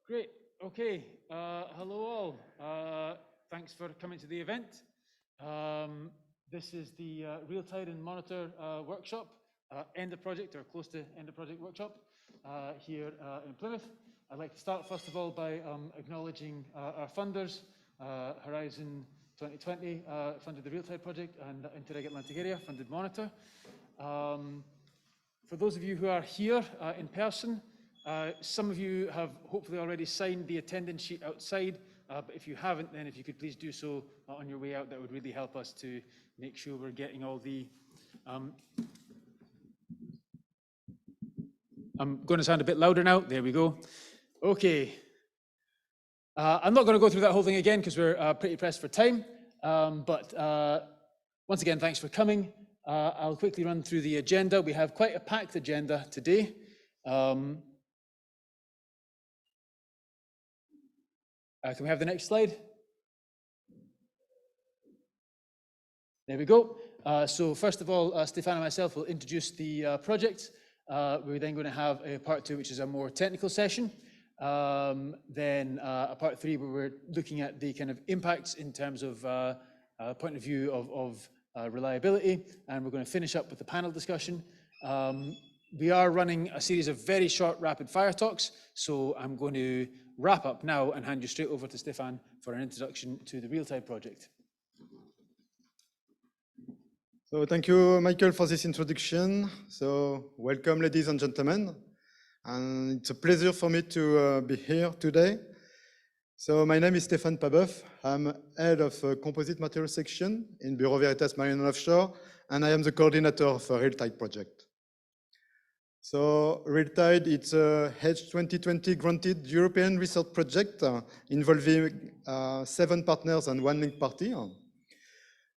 Great. Okay. Hello all. Thanks for coming to the event. This is the RealTide and MONITOR workshop, end of project or close to end of project workshop here in Plymouth. I'd like to start first of all by acknowledging our funders. Horizon 2020 funded the RealTide project, and Interreg Atlantic Area funded MONITOR. For those of you who are here in person, some of you have hopefully already signed the attendance sheet outside, but if you haven't, then if you could please do so on your way out, that would really help us to make sure we're getting all the... I'm going to sound a bit louder now. There we go. Okay. I'm not going to go through that whole thing again because we're pretty pressed for time, but once again, thanks for coming. I'll quickly run through the agenda. We have quite a packed agenda today. Can we have the next slide? There we go. So first of all, Stefan and myself will introduce the project. We're then going to have a part two, which is a more technical session. Then a part three, where we're looking at the kind of impacts in terms of point of view of reliability. And we're going to finish up with the panel discussion. We are running a series of very short rapid fire talks. So I'm going to wrap up now and hand you straight over to Stefan for an introduction to the RealTide project. So thank you, Michael, for this introduction. So welcome, ladies and gentlemen. And it's a pleasure for me to be here today. So my name is Stéphane Pabeuf. I'm head of Composite Materials section in Bureau Veritas Marine and Offshore, and I am the coordinator of a RealTide project. So RealTide, it's a Hedge 2020 granted European research project involving 7 partners and 1 linked party.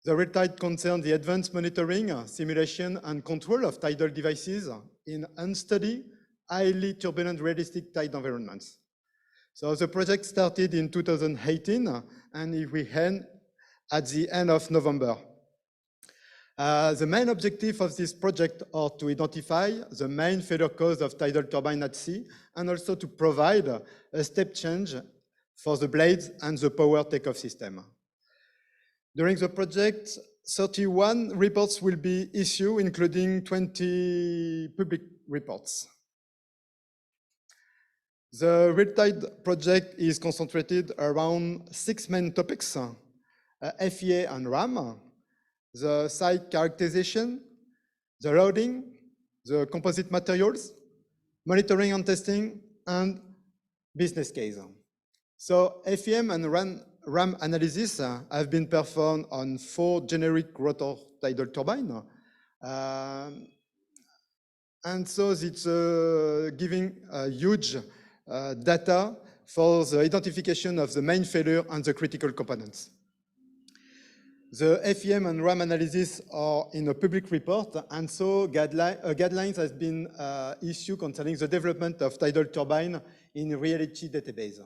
The RealTide concerns the advanced monitoring, simulation, and control of tidal devices in unsteady, highly turbulent realistic tide environments. So the project started in 2018, and we end at the end of November. The main objective of this project are to identify the main failure cause of tidal turbine at sea, and also to provide a step change for the blades and the power takeoff system. During the project, 31 reports will be issued, including 20 public reports. The RealTide project is concentrated around 6 main topics: FEA and RAM, the site characterization, the loading, the composite materials, monitoring and testing, and business case. So FEM and RAM analysis have been performed on 4 generic rotor tidal turbines. And so it's giving huge data for the identification of the main failure and the critical components. The FEM and RAM analysis are in a public report, and so guidelines has been issued concerning the development of tidal turbine in reality database.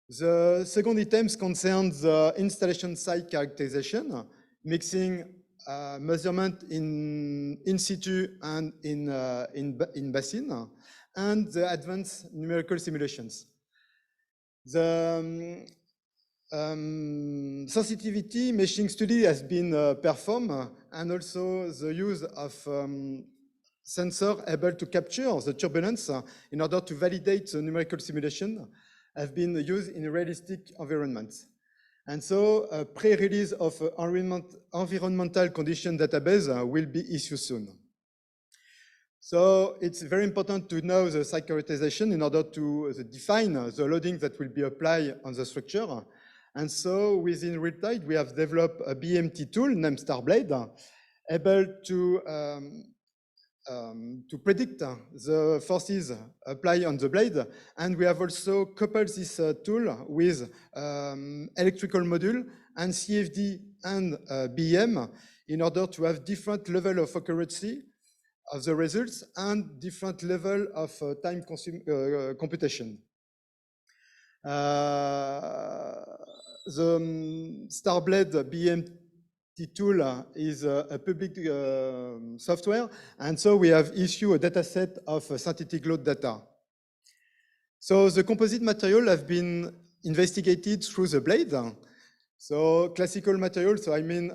The second items concerns the installation site characterization, mixing measurement in situ and in basin, and the advanced numerical simulations. The sensitivity meshing study has been performed, and also the use of sensor able to capture the turbulence in order to validate the numerical simulation have been used in realistic environments. And so a pre-release of environmental condition database will be issued soon. So it's very important to know the site characterization in order to define the loading that will be applied on the structure. And so within RealTide, we have developed a BMT tool named StarBlade, able to predict the forces applied on the blade. And we have also coupled this tool with electrical module and CFD and BM in order to have different level of accuracy of the results and different level of time computation. The StarBlade BMT tool is a public software, and so we have issued a data set of synthetic load data. So the composite material have been investigated through the blade. So classical materials, so I mean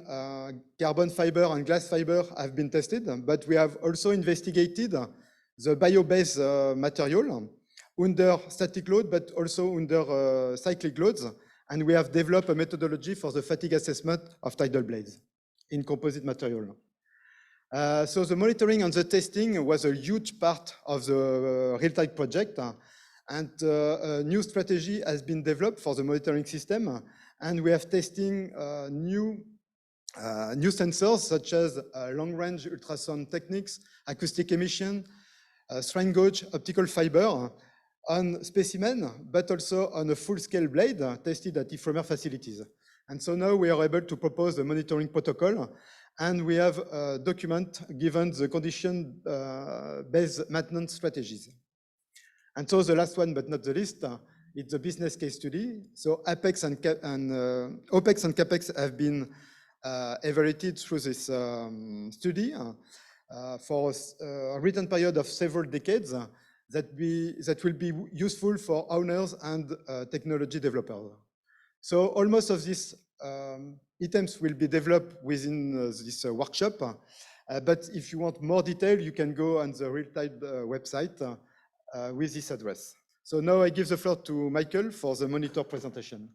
carbon fiber and glass fiber have been tested, but we have also investigated the bio-based material under static load, but also under cyclic loads. And we have developed a methodology for the fatigue assessment of tidal blades in composite material. So the monitoring and the testing was a huge part of the RealTide project. And a new strategy has been developed for the monitoring system. And we have testing new sensors such as long-range ultrasound techniques, acoustic emission, strain gauge, optical fiber on specimen, but also on a full-scale blade tested at Ephemera facilities. And so now we are able to propose a monitoring protocol, and we have a document given the condition-based maintenance strategies. And so the last one, but not the least, it's a business case study. So OPEX and CAPEX have been evaluated through this study for a written period of several decades that will be useful for owners and technology developers. So almost of these items will be developed within this workshop. But if you want more detail, you can go on the RealTide website with this address. So now I give the floor to Michael for the monitor presentation.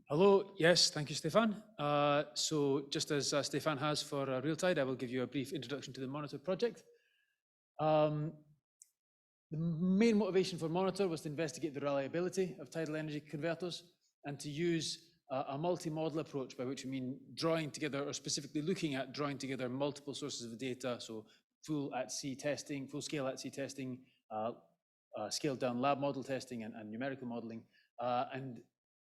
Hello, yes, thank you, Stefan. So just as Stefan has for RealTide, I will give you a brief introduction to the Monitor project. The main motivation for Monitor was to investigate the reliability of tidal energy converters and to use a multi-model approach, by which we mean drawing together, or specifically looking at drawing together multiple sources of data, so full at-sea testing, full-scale at-sea testing, scaled-down lab model testing, and numerical modeling, and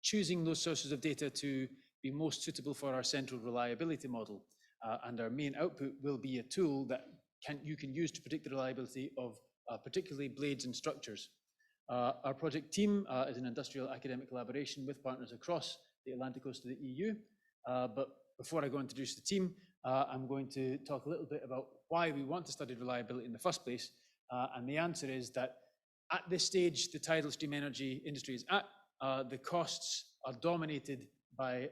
choosing those sources of data to be most suitable for our central reliability model. And our main output will be a tool that you can use to predict the reliability of particularly blades and structures. Our project team is an industrial academic collaboration with partners across the Atlantic coast of the EU. But before I go introduce the team, I'm going to talk a little bit about why we want to study reliability in the first place. And the answer is that at this stage, the tidal stream energy industry is at, the costs are dominated by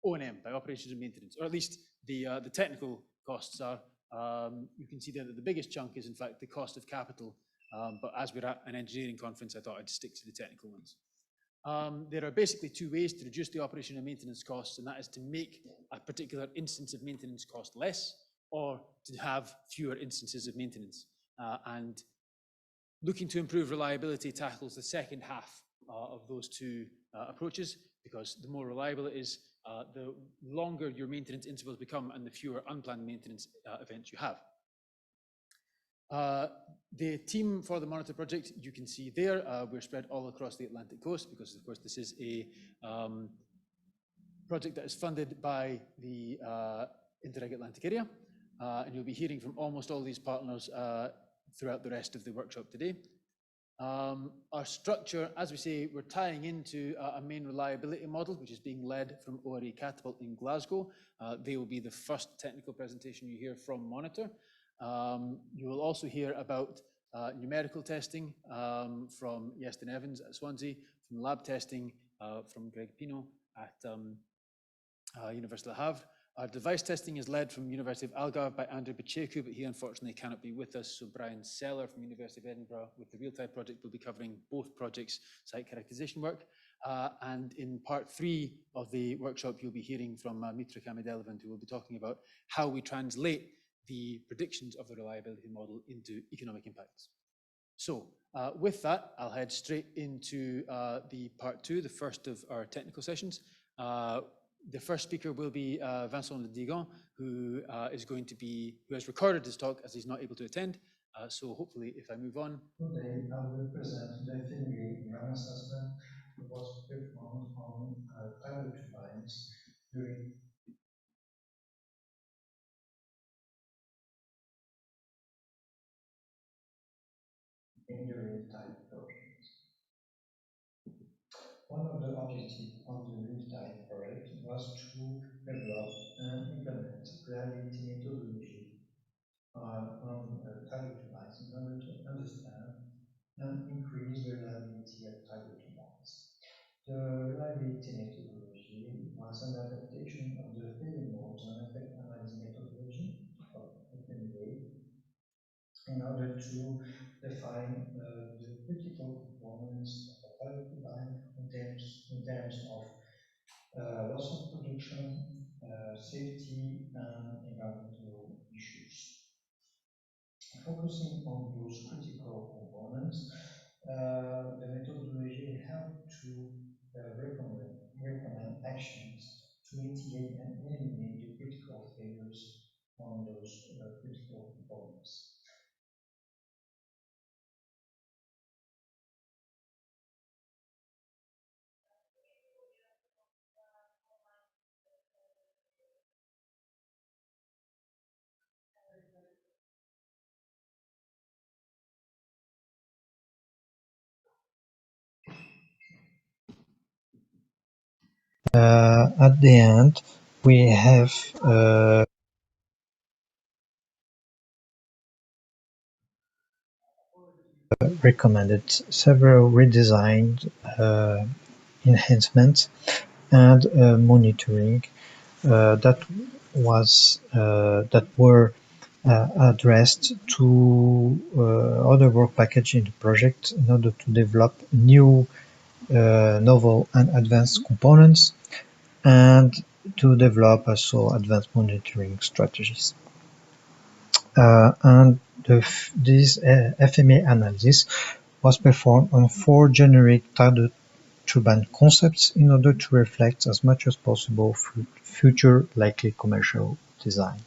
O&M, by operations and maintenance, or at least the technical costs are. You can see there that the biggest chunk is in fact the cost of capital, but as we're at an engineering conference, I thought I'd stick to the technical ones. There are basically two ways to reduce the operation and maintenance costs, and that is to make a particular instance of maintenance cost less, or to have fewer instances of maintenance. And looking to improve reliability tackles the second half of those two approaches, because the more reliable it is, the longer your maintenance intervals become and the fewer unplanned maintenance events you have. The team for the Monitor project, you can see there, we're spread all across the Atlantic coast because, of course, this is a project that is funded by the Interreg Atlantic area. And you'll be hearing from almost all these partners throughout the rest of the workshop today. Our structure, as we say, we're tying into a main reliability model, which is being led from ORE Catapult in Glasgow. They will be the first technical presentation you hear from Monitor. You will also hear about numerical testing from Yeston Evans at Swansea, from lab testing from Greg Pino at University of Le Havre. Our device testing is led from University of Algarve by Andrew Pacheco, but he unfortunately cannot be with us. So Brian Seller from University of Edinburgh with the RealTide project will be covering both projects' site characterization work. And in part 3 of the workshop, you'll be hearing from Mitra Kamidelvan, who will be talking about how we translate the predictions of the reliability model into economic impacts. So with that, I'll head straight into the part 2, the first of our technical sessions. The first speaker will be Vincent Le Digan, who has recorded his talk as he's not able to attend. So hopefully, if I move on. Today, I will present the Ephemera assessment that was performed on tidal turbines during in the RealTide project. One of the objectives of the RealTide project was to develop and implement reliability methodology on tidal turbines in in order to understand and increase the reliability of tidal turbines. The reliability methodology was an adaptation of the failure modes and effect analysis methodology of Ephemera in order to define the critical components of a tidal turbine in terms of loss of production, safety, and environmental issues. Focusing on those critical components, the methodology helped to recommend actions to mitigate and eliminate the critical failures on those critical components. At the end, we have recommended several redesigned enhancements and monitoring that were addressed to other work package in the project in order to develop new novel and advanced components and to develop also advanced monitoring strategies. And this FMEA analysis was performed on 4 generic tidal turbine concepts in order to reflect as much as possible future likely commercial design.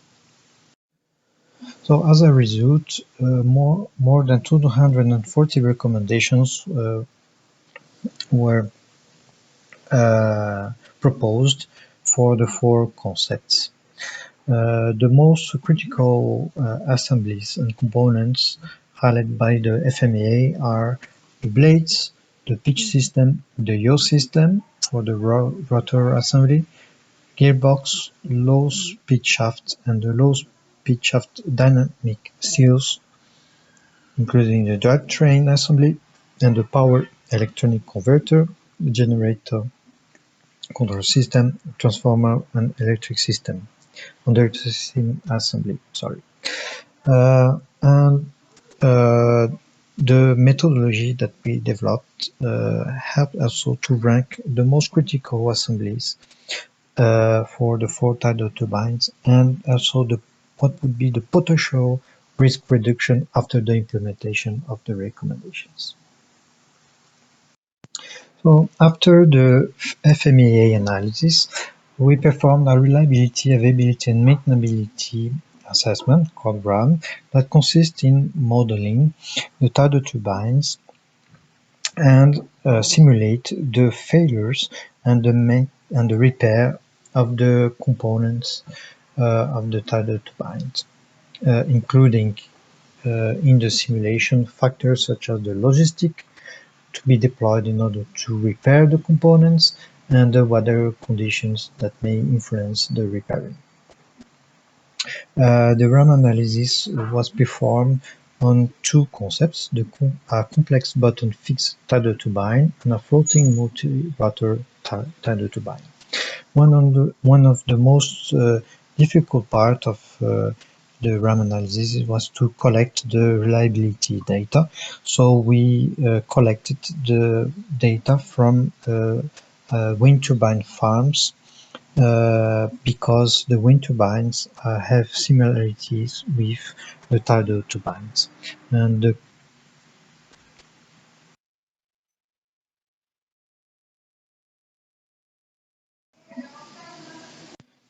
So as a result, more than 240 recommendations were proposed for the 4 concepts. The most critical assemblies and components highlighted by the FMEA are the blades, the pitch system, the yaw system for the rotor assembly, gearbox, low speed shaft, and the low speed shaft dynamic seals, including the drivetrain assembly and the power electronic converter, generator control system, transformer, and electric system under the system assembly. And the methodology that we developed helped also to rank the most critical assemblies for the 4 tidal turbines, and also what would be the potential risk reduction after the implementation of the recommendations. So after the FMEA analysis, we performed a reliability, availability, and maintainability assessment, called RAM, that consists in modeling the tidal turbines and simulate the failures and the repair of the components of the tidal turbines, including in the simulation factors such as the logistic to be deployed in order to repair the components and the weather conditions that may influence the repairing. The RAM analysis was performed on 2 concepts, a complex button fixed tidal turbine and a floating multi-rotor tidal turbine. One of the most difficult part of the RAM analysis was to collect the reliability data. So we collected the data from wind turbine farms because the wind turbines have similarities with the tidal turbines. And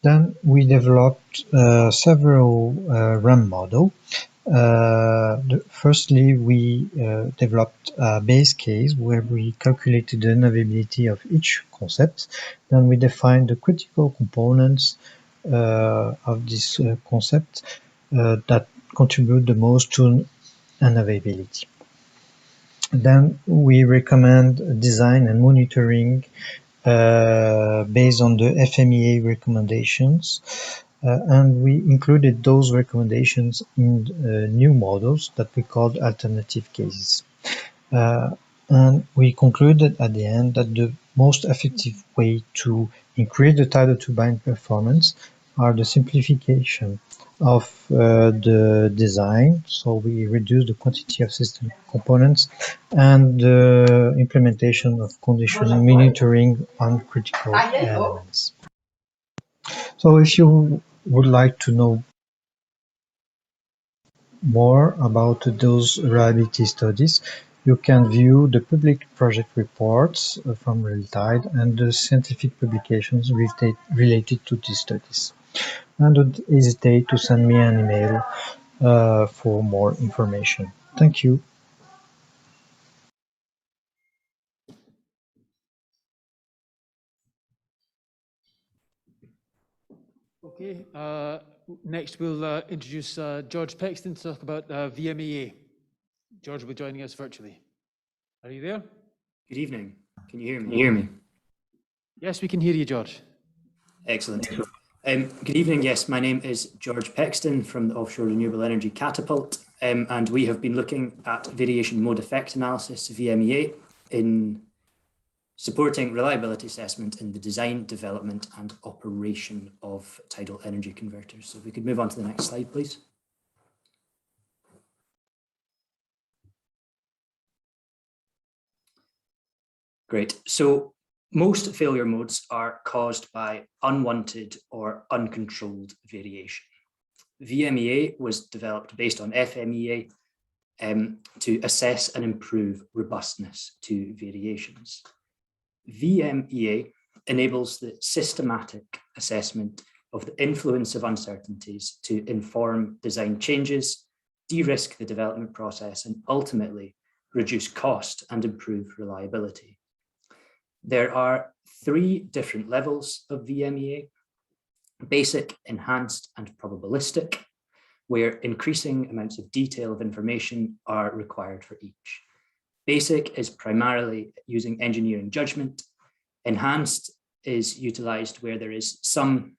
then we developed several RAM models. Firstly, we developed a base case where we calculated the navigability of each concept. Then we defined the critical components of this concept that contribute the most to navigability. Then we recommend design and monitoring based on the FMEA recommendations. and we included those recommendations in new models that we called alternative cases. And we concluded at the end that the most effective way to increase the tidal turbine performance are the simplification of the design. So we reduce the quantity of system components and the implementation of condition monitoring on critical elements. So if you would like to know more about those reliability studies, you can view the public project reports from RealTide and the scientific publications related to these studies. And don't hesitate to send me an email for more information. Thank you. Okay, next we'll introduce George Pexton to talk about Vmea. George will be joining us virtually. Are you there? Good evening. Can you hear me? Yes, we can hear you, George. Excellent. Good evening. Yes, my name is George Pexton from the Offshore Renewable Energy Catapult, and we have been looking at variation mode effect analysis, Vmea, in supporting reliability assessment in the design, development, and operation of tidal energy converters. So if we could move on to the next slide, please. Great. So most failure modes are caused by unwanted or uncontrolled variation. Vmea was developed based on Ephemera to assess and improve robustness to variations. Vmea enables the systematic assessment of the influence of uncertainties to inform design changes, de-risk the development process, and ultimately reduce cost and improve reliability. There are 3 different levels of Vmea: basic, enhanced, and probabilistic, where increasing amounts of detail of information are required for each. Basic is primarily using engineering judgment. Enhanced is utilized where there is some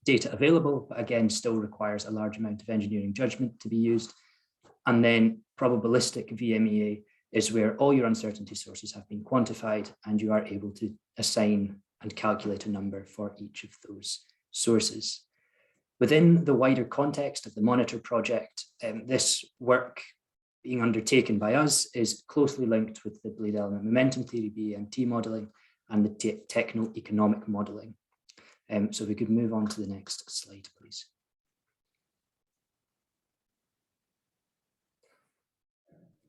data available, but again, still requires a large amount of engineering judgment to be used. And then probabilistic Vmea is where all your uncertainty sources have been quantified and you are able to assign and calculate a number for each of those sources. Within the wider context of the MONITOR project, this work being undertaken by us is closely linked with the bleed element momentum theory, BEMT modeling, and the techno-economic modeling. So we could move on to the next slide, please.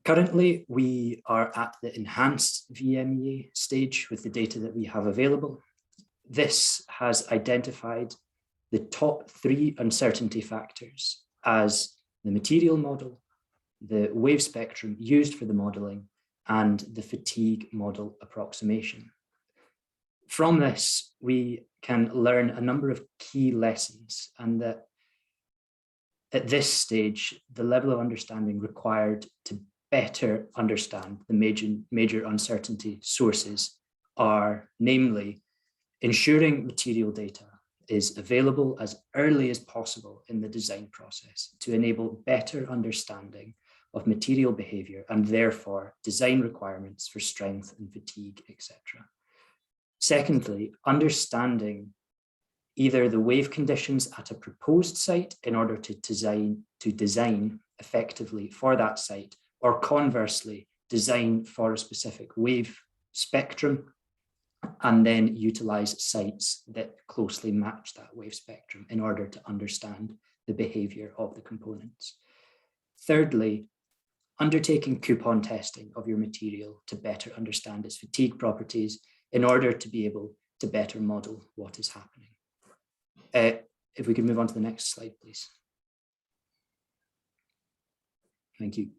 Currently, we are at the enhanced Vmea stage with the data that we have available. This has identified the top 3 uncertainty factors as the material model, the wave spectrum used for the modeling, and the fatigue model approximation. From this, we can learn a number of key lessons, and that at this stage, the level of understanding required to better understand the major uncertainty sources are, namely, ensuring material data is available as early as possible in the design process to enable better understanding of material behavior and therefore design requirements for strength and fatigue, etc. Secondly, understanding either the wave conditions at a proposed site in order to design effectively for that site, or conversely, design for a specific wave spectrum and then utilize sites that closely match that wave spectrum in order to understand the behavior of the components. Thirdly, undertaking coupon testing of your material to better understand its fatigue properties in order to be able to better model what is happening. If we could move on to the next slide, please. Thank you.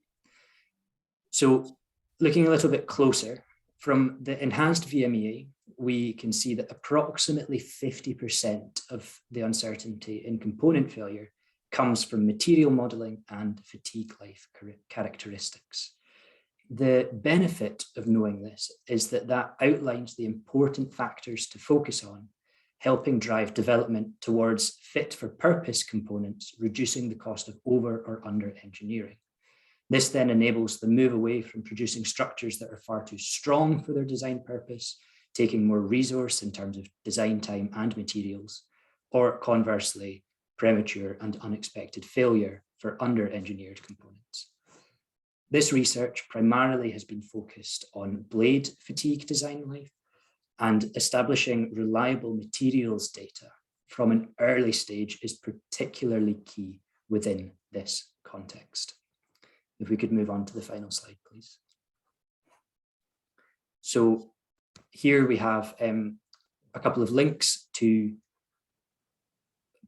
So looking a little bit closer, from the enhanced Vmea, we can see that approximately 50% of the uncertainty in component failure comes from material modeling and fatigue life characteristics. The benefit of knowing this is that outlines the important factors to focus on helping drive development towards fit-for-purpose components, reducing the cost of over or under engineering. This then enables the move away from producing structures that are far too strong for their design purpose, taking more resource in terms of design time and materials, or conversely, premature and unexpected failure for under-engineered components. This research primarily has been focused on blade fatigue design life and establishing reliable materials data from an early stage is particularly key within this context. If we could move on to the final slide, please. So here we have a couple of links to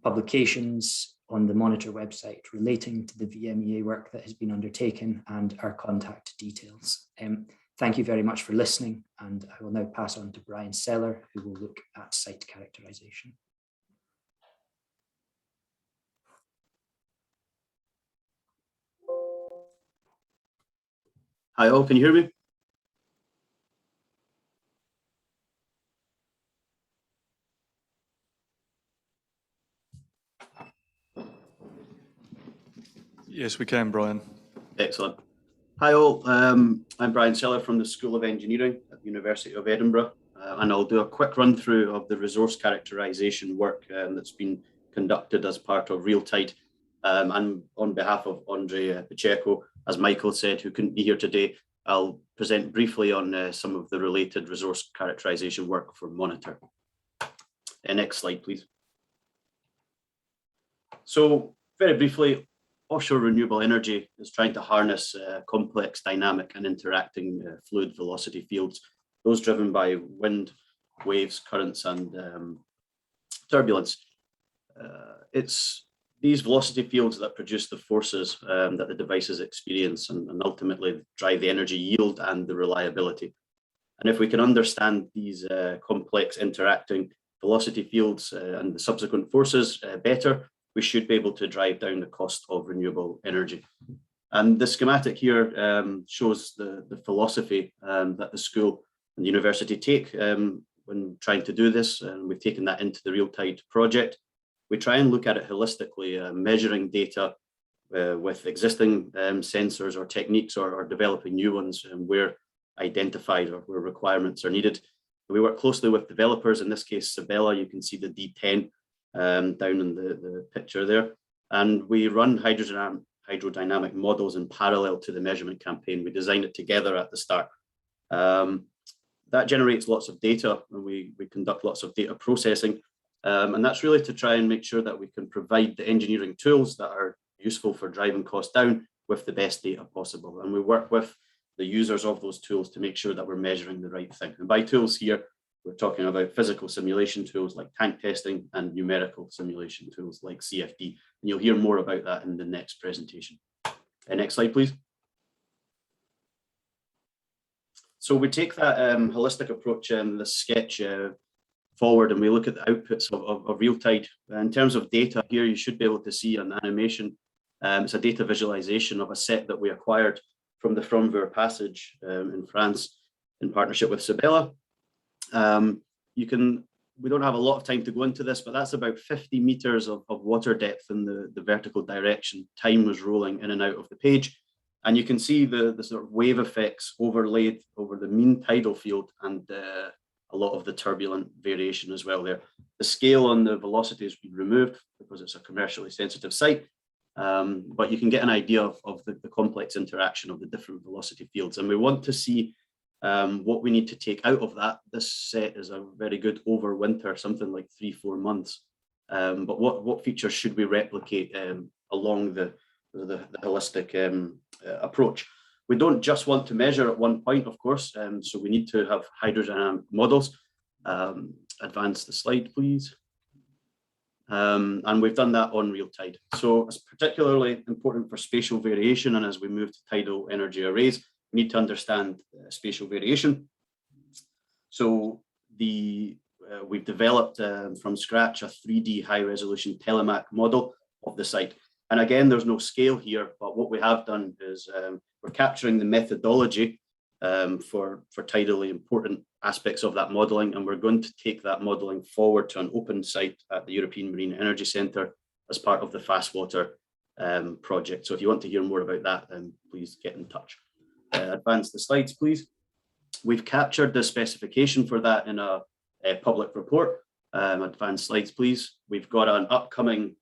publications on the Monitor website relating to the Vmea work that has been undertaken and our contact details. Thank you very much for listening, and I will now pass on to Brian Seller, who will look at site characterization. Hi all, can you hear me? Yes, we can, Brian. Excellent. Hi all, I'm Brian Seller from the School of Engineering at the University of Edinburgh, and I'll do a quick run through of the resource characterization work that's been conducted as part of RealTide, and on behalf of Andre Pacheco, as Michael said, who couldn't be here today, I'll present briefly on some of the related resource characterization work for Monitor. Next slide, please. So very briefly, offshore renewable energy is trying to harness complex dynamic and interacting fluid velocity fields, those driven by wind, waves, currents, and turbulence. It's these velocity fields that produce the forces that the devices experience and ultimately drive the energy yield and the reliability. And if we can understand these complex interacting velocity fields and the subsequent forces better, we should be able to drive down the cost of renewable energy. And the schematic here shows the philosophy that the school and the university take when trying to do this, and we've taken that into the RealTide project. We try and look at it holistically, measuring data with existing sensors or techniques or developing new ones where identified or where requirements are needed. We work closely with developers, in this case, Sabella. You can see the D10 down in the picture there. And we run hydrodynamic models in parallel to the measurement campaign. We design it together at the start. That generates lots of data, and we conduct lots of data processing. And that's really to try and make sure that we can provide the engineering tools that are useful for driving costs down with the best data possible. And we work with the users of those tools to make sure that we're measuring the right thing. And by tools here, we're talking about physical simulation tools like tank testing and numerical simulation tools like CFD. And you'll hear more about that in the next presentation. Next slide, please. So we take that holistic approach and the sketch forward, and we look at the outputs of RealTide. In terms of data here, you should be able to see an animation. It's a data visualization of a set that we acquired from the Fromveur Passage in France in partnership with Sabella. We don't have a lot of time to go into this, but that's about 50 meters of water depth in the vertical direction. Time was rolling in and out of the page. And you can see the sort of wave effects overlaid over the mean tidal field and a lot of the turbulent variation as well there. The scale on the velocity has been removed because it's a commercially sensitive site, but you can get an idea of the complex interaction of the different velocity fields. And we want to see what we need to take out of that. This set is a very good over winter, something like 3-4 months. But what features should we replicate along the holistic approach? We don't just want to measure at one point, of course, so we need to have hydrodynamic models. Advance the slide, please. And we've done that on RealTide. So it's particularly important for spatial variation, and as we move to tidal energy arrays, we need to understand spatial variation. So we've developed from scratch a 3D high-resolution telemac model of the site. And again, there's no scale here, but what we have done is we're capturing the methodology for tidally important aspects of that modeling, and we're going to take that modeling forward to an open site at the European Marine Energy Centre as part of the Fast Water project. So if you want to hear more about that, then please get in touch. Advance the slides, please. We've captured the specification for that in a public report. Advance slides, please. We've got an upcoming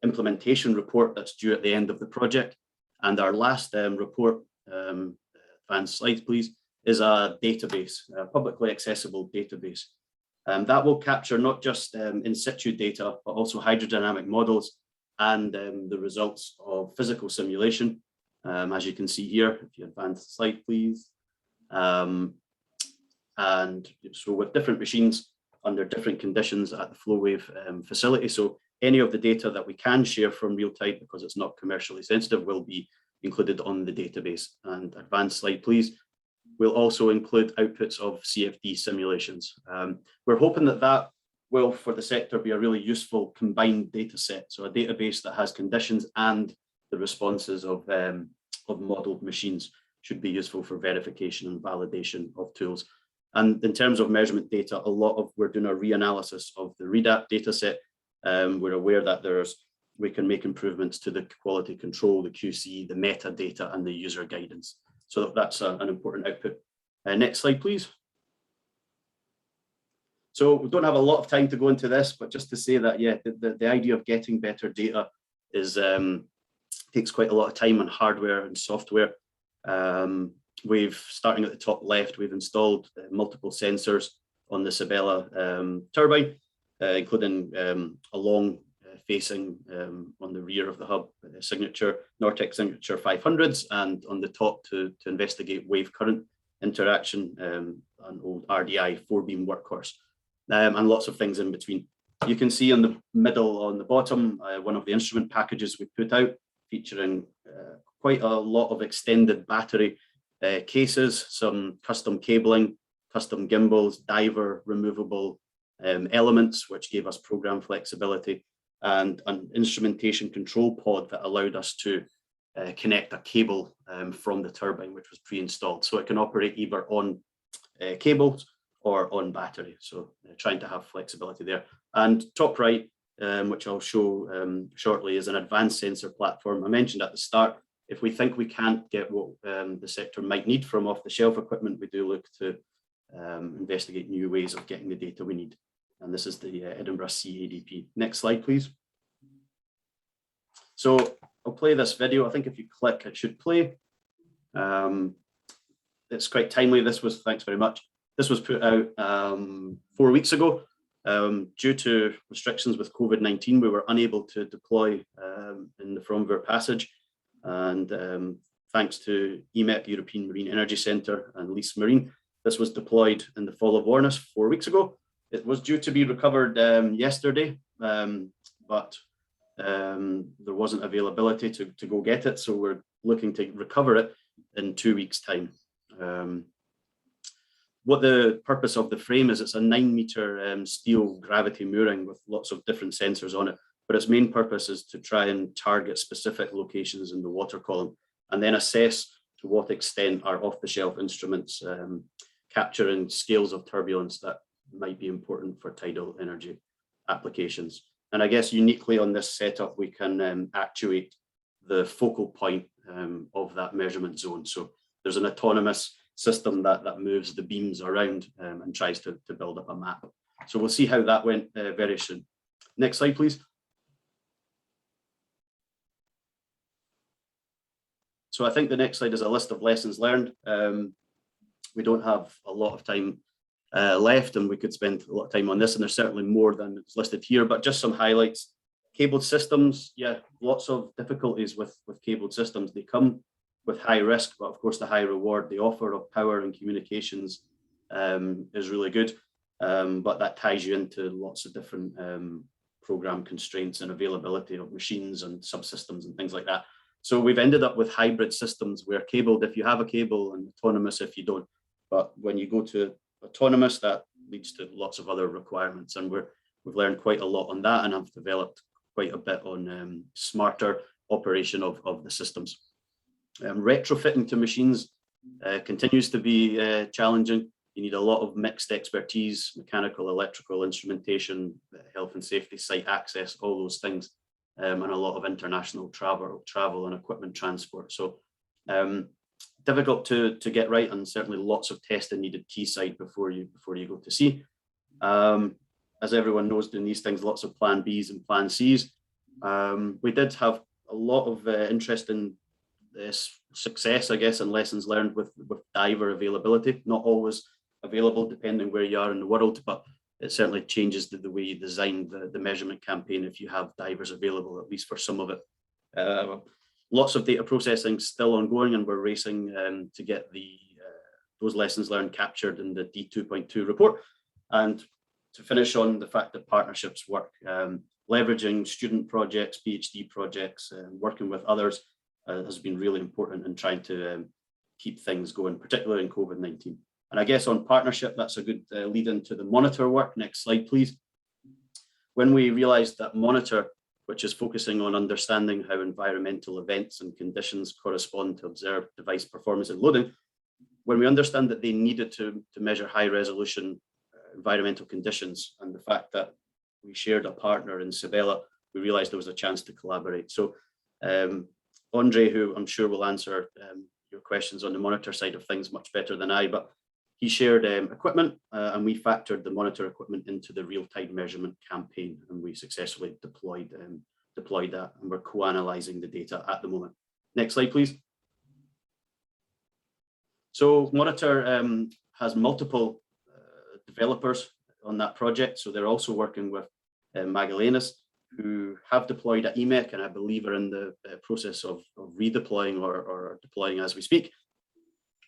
implementation report that's due at the end of the project. And our last report, advance slides, please, is a database, a publicly accessible database. That will capture not just in situ data, but also hydrodynamic models and the results of physical simulation. As you can see here, if you advance the slide, please. And so with different machines under different conditions at the FlowWave facility. So any of the data that we can share from RealTide, because it's not commercially sensitive, will be included on the database. And advance slide, please. We'll also include outputs of CFD simulations. We're hoping that that will, for the sector, be a really useful combined data set. So a database that has conditions and the responses of modeled machines should be useful for verification and validation of tools. And in terms of measurement data, we're doing a reanalysis of the REDAP data set. We're aware that we can make improvements to the quality control, the QC, the metadata, and the user guidance. So that's an important output. Next slide, please. So we don't have a lot of time to go into this, but just to say that, yeah, the idea of getting better data takes quite a lot of time on hardware and software. Starting at the top left, we've installed multiple sensors on the Sabella turbine, including a long facing on the rear of the hub Nortec signature 500s, and on the top to investigate wave current interaction, an old RDI 4-beam workhorse, and lots of things in between. You can see on the middle, on the bottom, one of the instrument packages we put out, featuring quite a lot of extended battery cases, some custom cabling, custom gimbals, diver removable elements, which gave us program flexibility, and an instrumentation control pod that allowed us to connect a cable from the turbine, which was pre-installed. So it can operate either on cables or on battery. So trying to have flexibility there. And top right, which I'll show shortly, is an advanced sensor platform. I mentioned at the start, if we think we can't get what the sector might need from off-the-shelf equipment, we do look to investigate new ways of getting the data we need. And this is the Edinburgh CADP. Next slide, please. So I'll play this video. I think if you click, it should play. It's quite timely. Thanks very much. This was put out 4 weeks ago. Due to restrictions with COVID-19, we were unable to deploy in the Fromvere Passage. And thanks to EMEC, European Marine Energy Centre, and Lease Marine, this was deployed in the Fall of Warness 4 weeks ago. It was due to be recovered yesterday, but there wasn't availability to go get it. So we're looking to recover it in 2 weeks' time. What the purpose of the frame is, it's a 9-meter steel gravity mooring with lots of different sensors on it. But its main purpose is to try and target specific locations in the water column and then assess to what extent are off-the-shelf instruments capturing scales of turbulence that might be important for tidal energy applications. And I guess uniquely on this setup, we can actuate the focal point of that measurement zone. So there's an autonomous system that moves the beams around and tries to build up a map. So we'll see how that went very soon. Next slide, please. So I think the next slide is a list of lessons learned. We don't have a lot of time left, and we could spend a lot of time on this, and there's certainly more than is listed here, but just some highlights. Cabled systems, yeah, lots of difficulties with cabled systems. They come with high risk, but of course the high reward. The offer of power and communications is really good, but that ties you into lots of different program constraints and availability of machines and subsystems and things like that. So we've ended up with hybrid systems where cabled if you have a cable and autonomous if you don't. But when you go to autonomous, that leads to lots of other requirements, and we've learned quite a lot on that, and I've developed quite a bit on smarter operation of the systems. Retrofitting to machines continues to be challenging. You need a lot of mixed expertise, mechanical, electrical, instrumentation, health and safety, site access, all those things, and a lot of international travel and equipment transport. So difficult to get right, and certainly lots of testing needed quayside before you go to sea. As everyone knows, doing these things, lots of plan Bs and plan Cs. We did have a lot of interesting success, I guess, and lessons learned with diver availability. Not always available depending where you are in the world, but it certainly changes the way you design the measurement campaign if you have divers available, at least for some of it. Lots of data processing still ongoing, and we're racing to get those lessons learned captured in the D2.2 report. And to finish on the fact that partnerships work, leveraging student projects, PhD projects, working with others has been really important in trying to keep things going, particularly in COVID-19. And I guess on partnership, that's a good lead into the monitor work. Next slide, please. When we realized that monitor, which is focusing on understanding how environmental events and conditions correspond to observed device performance and loading, when we understand that they needed to measure high resolution environmental conditions, and the fact that we shared a partner in Sabella, we realized there was a chance to collaborate. So Andre, who I'm sure will answer your questions on the monitor side of things much better than I, but he shared equipment and we factored the monitor equipment into the RealTide measurement campaign, and we successfully deployed that, and we're co-analyzing the data at the moment. Next slide, please. So monitor has multiple developers on that project. So they're also working with Magellanes, who have deployed at EMEC, and I believe are in the process of redeploying or deploying as we speak.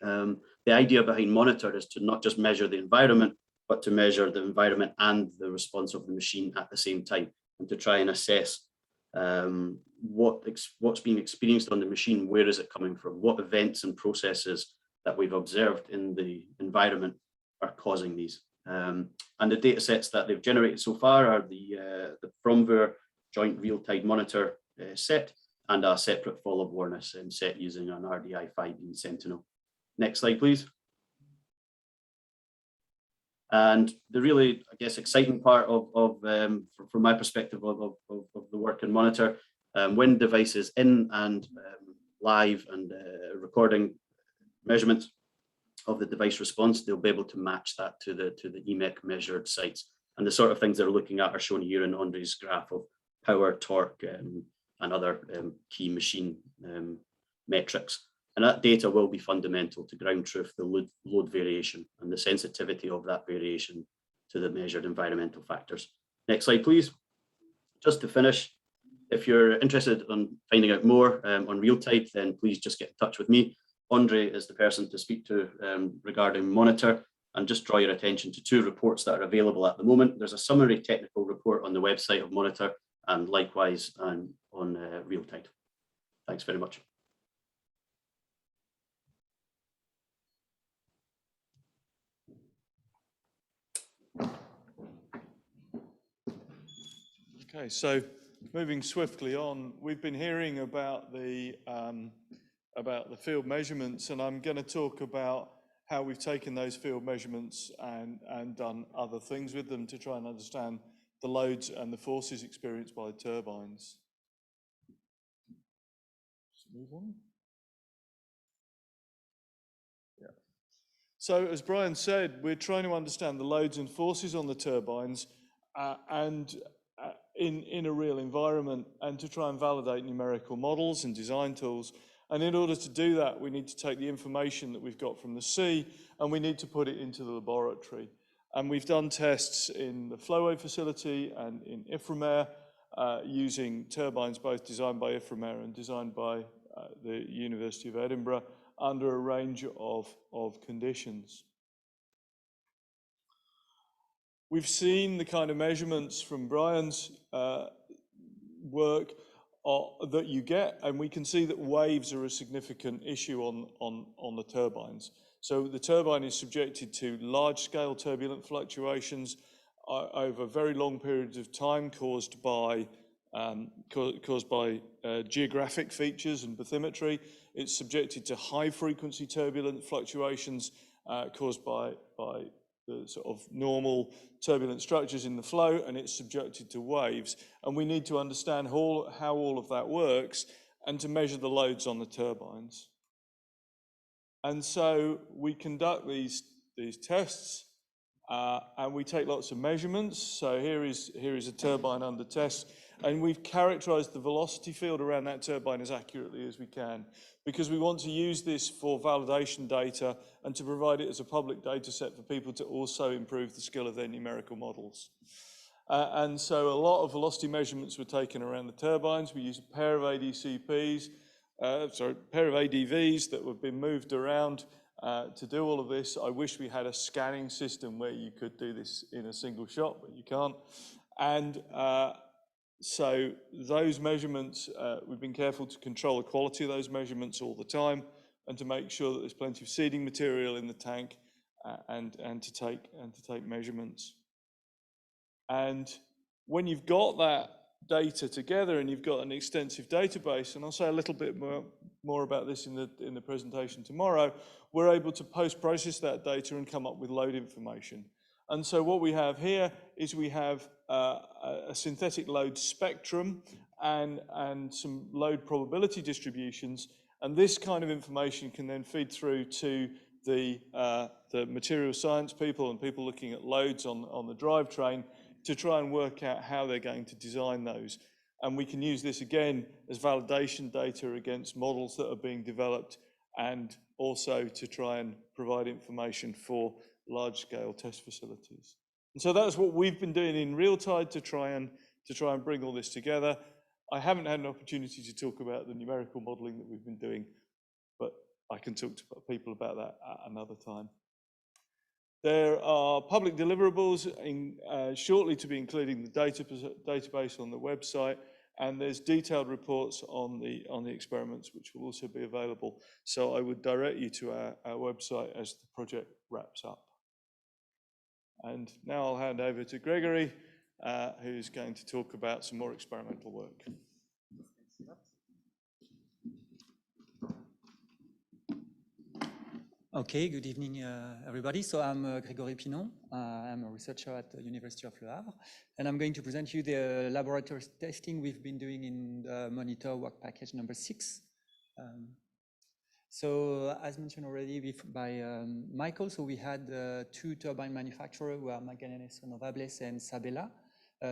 The idea behind monitor is to not just measure the environment, but to measure the environment and the response of the machine at the same time, and to try and assess what's being experienced on the machine, where is it coming from, what events and processes that we've observed in the environment are causing these. And the data sets that they've generated so far are the Fromver joint RealTide monitor set, and a separate fall of awareness set using an RDI 5B Sentinel. Next slide, please. And the really, I guess, exciting part from my perspective of the work in monitor, when devices in and live and recording measurements of the device response, they'll be able to match that to the EMEC measured sites. And the sort of things they're looking at are shown here in Andre's graph of power, torque, and other key machine metrics. And that data will be fundamental to ground truth the load variation and the sensitivity of that variation to the measured environmental factors. Next slide, please. Just to finish, if you're interested in finding out more on RealTide, then please just get in touch with me. Andre is the person to speak to regarding monitor, and just draw your attention to 2 reports that are available at the moment. There's a summary technical report on the website of monitor, and likewise on RealTide. Thanks very much. Okay, so moving swiftly on, we've been hearing about the field measurements, and I'm going to talk about how we've taken those field measurements and done other things with them to try and understand the loads and the forces experienced by turbines. Just move on. Yeah. So as Brian said, we're trying to understand the loads and forces on the turbines in a real environment, and to try and validate numerical models and design tools. And in order to do that, we need to take the information that we've got from the sea, and we need to put it into the laboratory. And we've done tests in the Flowway facility and in Ephemera using turbines both designed by Ephemera and designed by the University of Edinburgh under a range of conditions. We've seen the kind of measurements from Brian's work that you get, and we can see that waves are a significant issue on the turbines. So the turbine is subjected to large-scale turbulent fluctuations over very long periods of time caused by geographic features and bathymetry. It's subjected to high frequency turbulent fluctuations caused by the sort of normal turbulent structures in the flow, and it's subjected to waves. And we need to understand how all of that works and to measure the loads on the turbines. And so we conduct these tests and we take lots of measurements. So here is a turbine under test, and we've characterized the velocity field around that turbine as accurately as we can, because we want to use this for validation data and to provide it as a public data set for people to also improve the skill of their numerical models. And so a lot of velocity measurements were taken around the turbines. We used a pair of ADVs that have been moved around to do all of this. I wish we had a scanning system where you could do this in a single shot, but you can't. And so those measurements, we've been careful to control the quality of those measurements all the time and to make sure that there's plenty of seeding material in the tank and to take measurements. And when you've got that data together and you've got an extensive database, and I'll say a little bit more about this in the presentation tomorrow, we're able to post-process that data and come up with load information. And so what we have here is we have a synthetic load spectrum and some load probability distributions, and this kind of information can then feed through to the material science people and people looking at loads on the drivetrain to try and work out how they're going to design those. And we can use this again as validation data against models that are being developed, and also to try and provide information for large-scale test facilities. And so that's what we've been doing in RealTide to try and bring all this together. I haven't had an opportunity to talk about the numerical modeling that we've been doing, but I can talk to people about that at another time. There are public deliverables shortly to be including the database on the website, and there's detailed reports on the experiments which will also be available. So I would direct you to our website as the project wraps up. And now I'll hand over to Gregory, who's going to talk about some more experimental work. Okay, good evening, everybody. So I'm Grégory Pinon. I'm a researcher at the University of Le Havre, and I'm going to present you the laboratory testing we've been doing in the Monitor work package number 6. So as mentioned already by Michael, so we had 2 turbine manufacturers who are Magallanes Renovables and Sabella.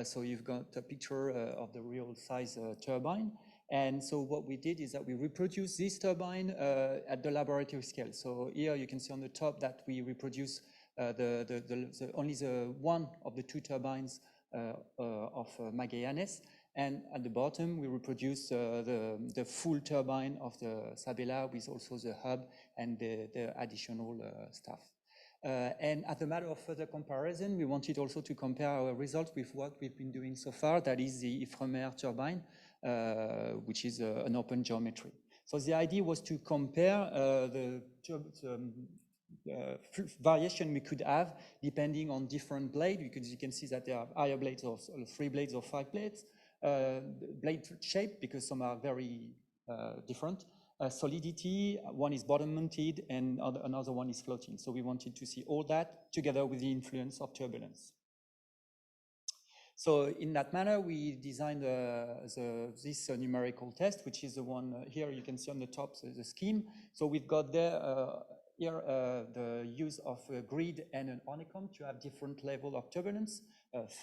So you've got a picture of the real size turbine. And so what we did is that we reproduced this turbine at the laboratory scale. So here you can see on the top that we reproduce only the one of the 2 turbines of Magallanes. And at the bottom, we reproduce the full turbine of the Sabella with also the hub and the additional stuff. And as a matter of further comparison, we wanted also to compare our results with what we've been doing so far, that is the Ephemera Turbine, which is an open geometry. So the idea was to compare the variation we could have depending on different blades, because you can see that there are higher blades or 3 blades or 5 blades, blade shape, because some are very different. Solidity, one is bottom mounted and another one is floating. So we wanted to see all that together with the influence of turbulence. So in that manner, we designed this numerical test, which is the one here you can see on the top, so the scheme. So we've got there here the use of a grid and an honeycomb to have different level of turbulence,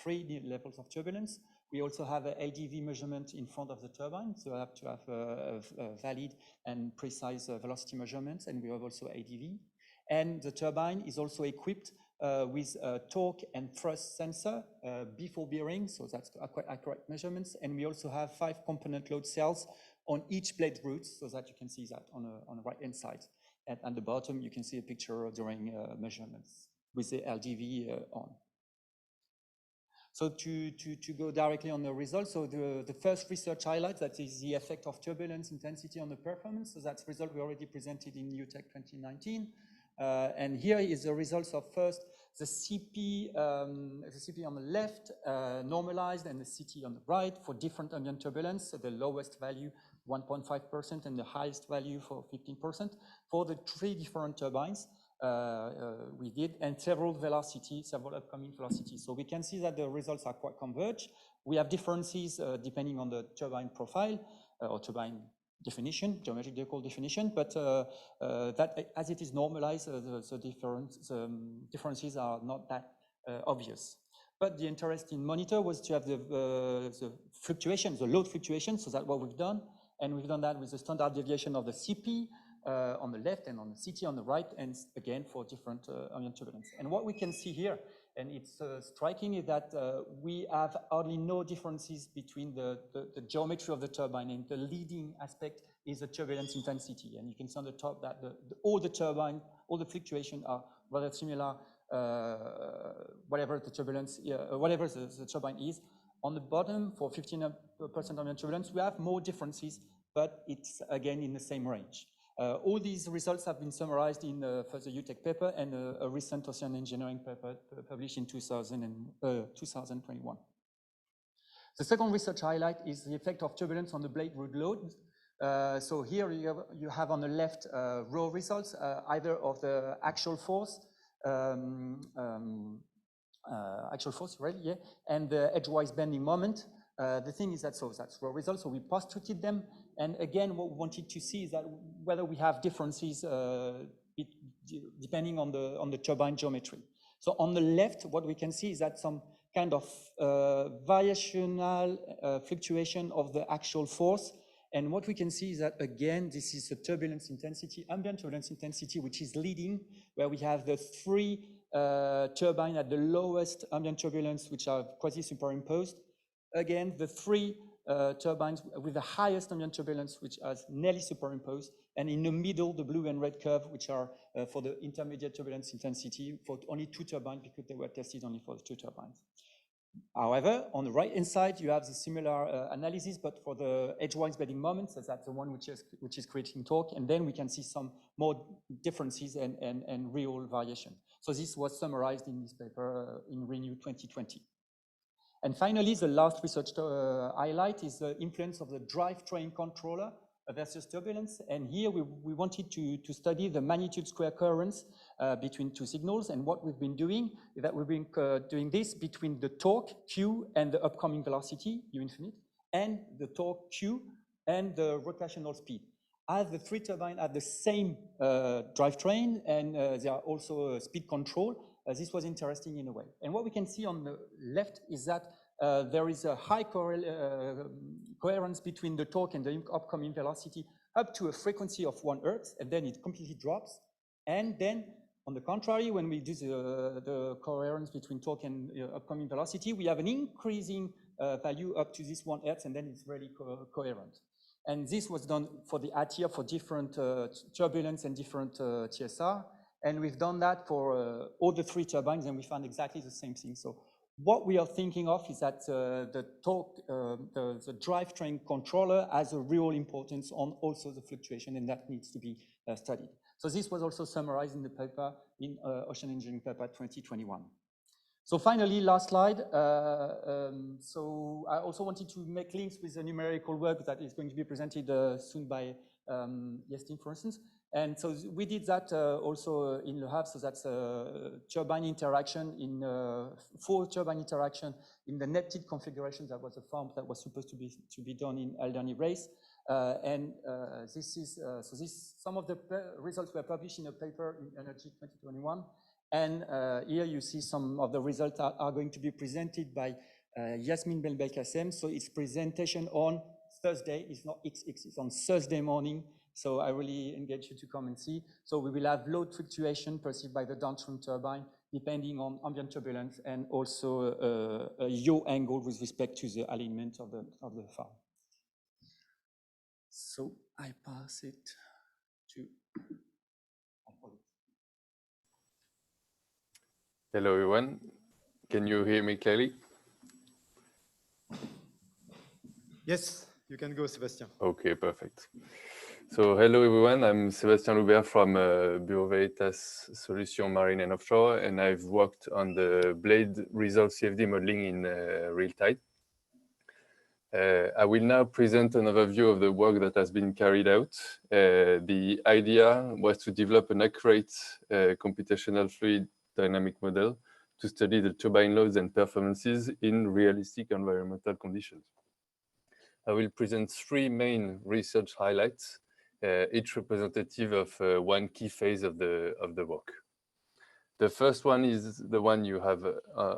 3 levels of turbulence. We also have an ADV measurement in front of the turbine, so I have to have a valid and precise velocity measurements, and we have also ADV. And the turbine is also equipped with a torque and thrust sensor before bearing, so that's quite accurate measurements. And we also have 5 component load cells on each blade root, so that you can see that on the right-hand side. And at the bottom, you can see a picture during measurements with the LDV on. So to go directly on the results, so the first research highlight, that is the effect of turbulence intensity on the performance. So that's result we already presented in UTech 2019. And here is the results of first the CP on the left normalized and the CT on the right for different ambient turbulence. So the lowest value 1.5% and the highest value for 15% for the 3 different turbines we did, and several upcoming velocities. So we can see that the results are quite converged. We have differences depending on the turbine profile or turbine definition, geometrical definition, but that as it is normalized, the differences are not that obvious. But the interest in monitor was to have the fluctuations, the load fluctuations, so that's what we've done. And we've done that with the standard deviation of the CP on the left and on the CT on the right, and again for different ambient turbulence. And what we can see here, and it's striking, is that we have hardly no differences between the geometry of the turbine, and the leading aspect is the turbulence intensity. And you can see on the top that all the turbine, all the fluctuations are rather similar, whatever the turbulence, whatever the turbine is. On the bottom, for 15% ambient turbulence, we have more differences, but it's again in the same range. All these results have been summarized in first the UTEC paper and a recent ocean engineering paper published in 2021. The second research highlight is the effect of turbulence on the blade root load. So here you have on the left raw results, either of the actual force, really, yeah, and the edgewise bending moment. The thing is that, so that's raw results, so we post-treated them. And again, what we wanted to see is that whether we have differences depending on the turbine geometry. So on the left, what we can see is that some kind of variational fluctuation of the actual force. And what we can see is that, again, this is the turbulence intensity, ambient turbulence intensity, which is leading, where we have the 3 turbines at the lowest ambient turbulence, which are quasi-superimposed. Again, the 3 turbines with the highest ambient turbulence, which are nearly superimposed, and in the middle, the blue and red curve, which are for the intermediate turbulence intensity for only 2 turbines, because they were tested only for the 2 turbines. However, on the right-hand side, you have the similar analysis, but for the edgewise bending moments, so that's the one which is creating torque, and then we can see some more differences and real variation. So this was summarized in this paper in Renew 2020. And finally, the last research highlight is the influence of the drivetrain controller versus turbulence. And here we wanted to study the magnitude square coherence between 2 signals. And what we've been doing is that we've been doing this between the torque Q and the upcoming velocity, U infinite, and the torque Q and the rotational speed. As the 3 turbines have the same drivetrain and they are also speed control, this was interesting in a way. And what we can see on the left is that there is a high coherence between the torque and the upcoming velocity up to a frequency of 1 Hertz, and then it completely drops. And then, on the contrary, when we do the coherence between torque and upcoming velocity, we have an increasing value up to this 1 Hertz, and then it's really coherent. And this was done for the ATIA for different turbulence and different TSR. And we've done that for all the 3 turbines, and we found exactly the same thing. So what we are thinking of is that the torque, the drivetrain controller has a real importance on also the fluctuation, and that needs to be studied. So this was also summarized in the paper, in Ocean Engineering paper 2021. So finally, last slide. So I also wanted to make links with the numerical work that is going to be presented soon by Yestin, for instance. And so we did that also in Le Havre. So that's turbine interaction in 4 turbine interaction in the netted configuration. That was a farm that was supposed to be done in Alderney Race. And this is some of the results were published in a paper in Energy 2021. And here you see some of the results are going to be presented by Yasmin Belbelkacem. So it's presentation on Thursday. It's not XX, it's on Thursday morning. So I really engage you to come and see. So we will have load fluctuation perceived by the downstream turbine, depending on ambient turbulence, and also a yaw angle with respect to the alignment of the farm. So I pass it to. Hello, everyone. Can you hear me clearly? Yes, you can go, Sébastien. Okay, perfect. So hello, everyone. I'm Sébastien Loubert from Bureau Veritas Solutions Marine and Offshore, and I've worked on the blade result CFD modeling in RealTide. I will now present an overview of the work that has been carried out. The idea was to develop an accurate computational fluid dynamic model to study the turbine loads and performances in realistic environmental conditions. I will present three main research highlights, each representative of one key phase of the work. The first one is the one you have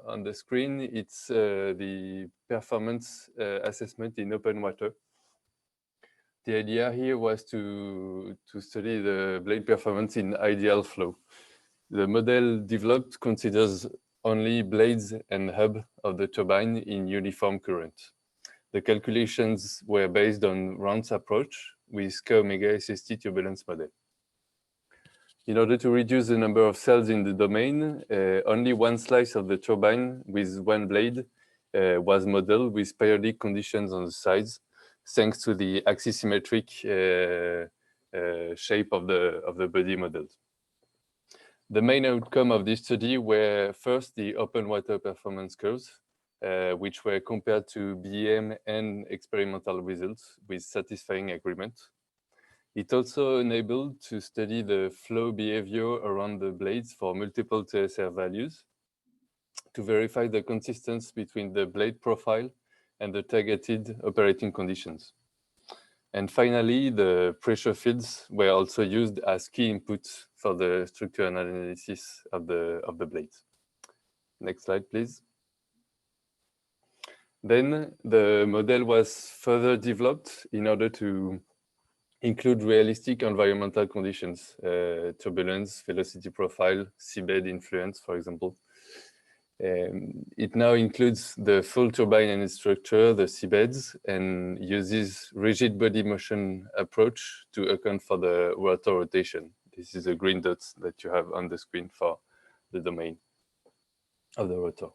on the screen. It's the performance assessment in open water. The idea here was to study the blade performance in ideal flow. The model developed considers only blades and hub of the turbine in uniform current. The calculations were based on Rand's approach with K-omega SST turbulence model. In order to reduce the number of cells in the domain, only one slice of the turbine with one blade was modeled with periodic conditions on the sides, thanks to the axisymmetric shape of the body model. The main outcome of this study were first the open water performance curves, which were compared to BEM and experimental results with satisfying agreement. It also enabled to study the flow behavior around the blades for multiple TSR values to verify the consistency between the blade profile and the targeted operating conditions. And finally, the pressure fields were also used as key inputs for the structural analysis of the blades. Next slide, please. Then the model was further developed in order to include realistic environmental conditions, turbulence, velocity profile, seabed influence, for example. It now includes the full turbine and its structure, the seabeds, and uses rigid body motion approach to account for the rotor rotation. This is a green dot that you have on the screen for the domain of the rotor.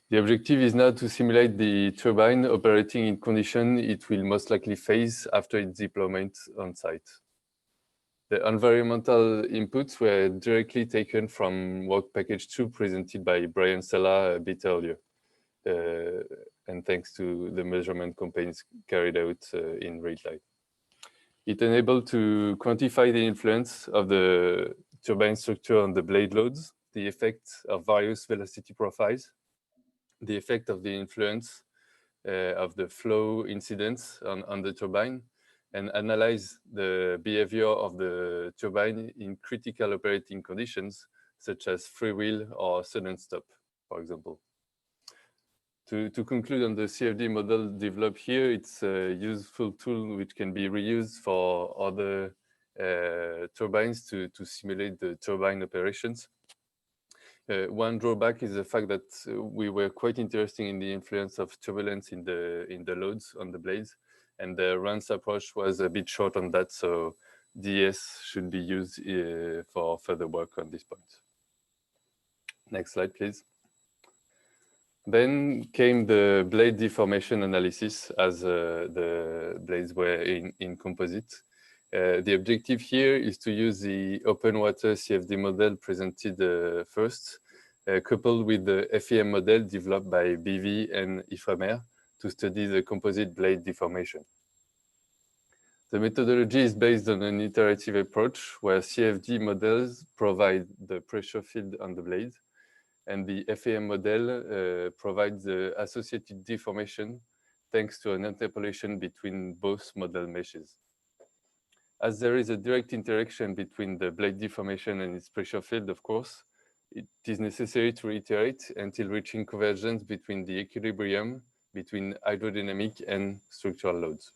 The objective is now to simulate the turbine operating in condition it will most likely face after its deployment on site. The environmental inputs were directly taken from work package 2 presented by Brian Sella a bit earlier, and thanks to the measurement campaigns carried out in RealTide. It enabled to quantify the influence of the turbine structure on the blade loads, the effect of various velocity profiles, the effect of the influence of the flow incidence on the turbine, and analyze the behavior of the turbine in critical operating conditions, such as freewheel or sudden stop, for example. To conclude on the CFD model developed here, it's a useful tool which can be reused for other turbines to simulate the turbine operations. One drawback is the fact that we were quite interested in the influence of turbulence in the loads on the blades, and the Rand's approach was a bit short on that, so DS should be used for further work on this point. Next slide, please. Then came the blade deformation analysis as the blades were in composite. The objective here is to use the open water CFD model presented first, coupled with the FEM model developed by BV and Ephemera to study the composite blade deformation. The methodology is based on an iterative approach where CFD models provide the pressure field on the blade, and the FEM model provides the associated deformation thanks to an interpolation between both model meshes. As there is a direct interaction between the blade deformation and its pressure field, of course, it is necessary to reiterate until reaching convergence between the equilibrium between hydrodynamic and structural loads.